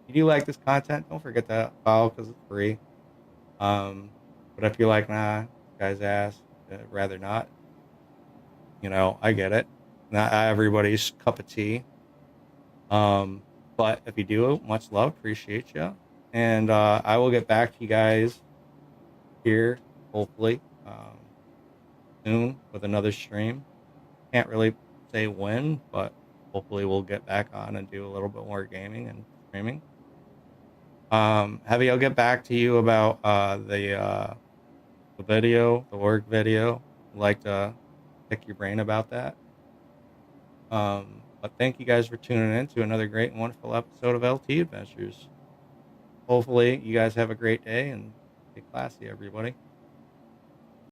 Speaker 1: if you do like this content, don't forget to follow because it's free. But if you're like, nah, guy's ass, rather not, I get it. Not everybody's cup of tea. But if you do, much love, appreciate you. And I will get back to you guys here, hopefully, soon with another stream. Can't really say when, but hopefully we'll get back on and do a little bit more gaming and streaming. Heavy, I'll get back to you about the video, the org video. I'd like to pick your brain about that. But thank you guys for tuning in to another great and wonderful episode of LT Adventures. Hopefully you guys have a great day and stay classy, everybody.